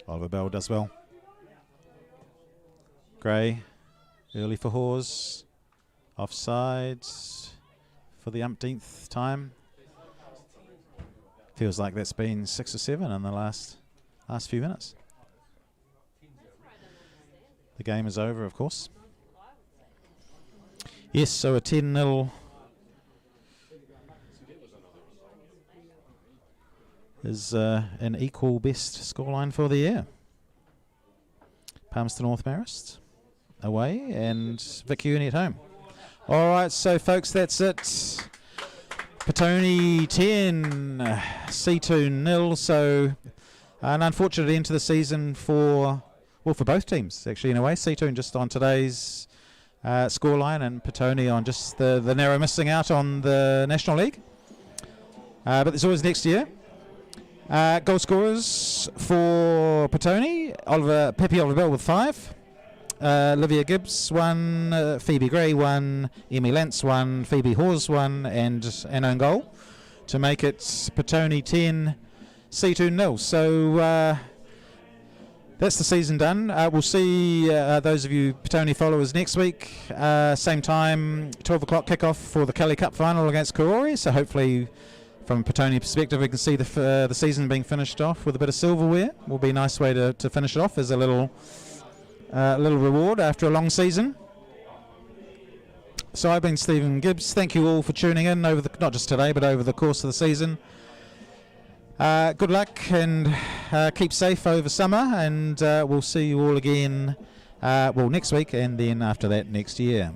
Oliver Bell does well. Gray, early for Hawes. Offsides for the umpteenth time. Feels like that's been 6 or 7 in the last few minutes. The game is over, of course. Yes, so a 10-0 is an equal best scoreline for the year. Palmerston North Marist away and Vic Uni at home. All right, so folks, that's it. Petone 10, Seatoun 0. So an unfortunate end to the season for both teams, actually, in a way. Seatoun just on today's scoreline and Petone on just the narrow missing out on the National League. But there's always next year. Goal scorers for Petone, Oliver Bell with 5. Olivia Gibbs 1, Phoebe Gray 1, Emmy Lance 1, Phoebe Hawes 1, and an own goal to make it Petone 10, Seatoun 0. So that's the season done. We'll see those of you Petone followers next week. Same time, 12 o'clock kickoff for the Kelly Cup final against Karori. So hopefully, from a Petone perspective, we can see the season being finished off with a bit of silverware. Will be a nice way to finish it off as a little reward after a long season. So I've been Stephen Gibbs. Thank you all for tuning in over not just today, but over the course of the season. Good luck and keep safe over summer, and we'll see you all again next week, and then after that next year.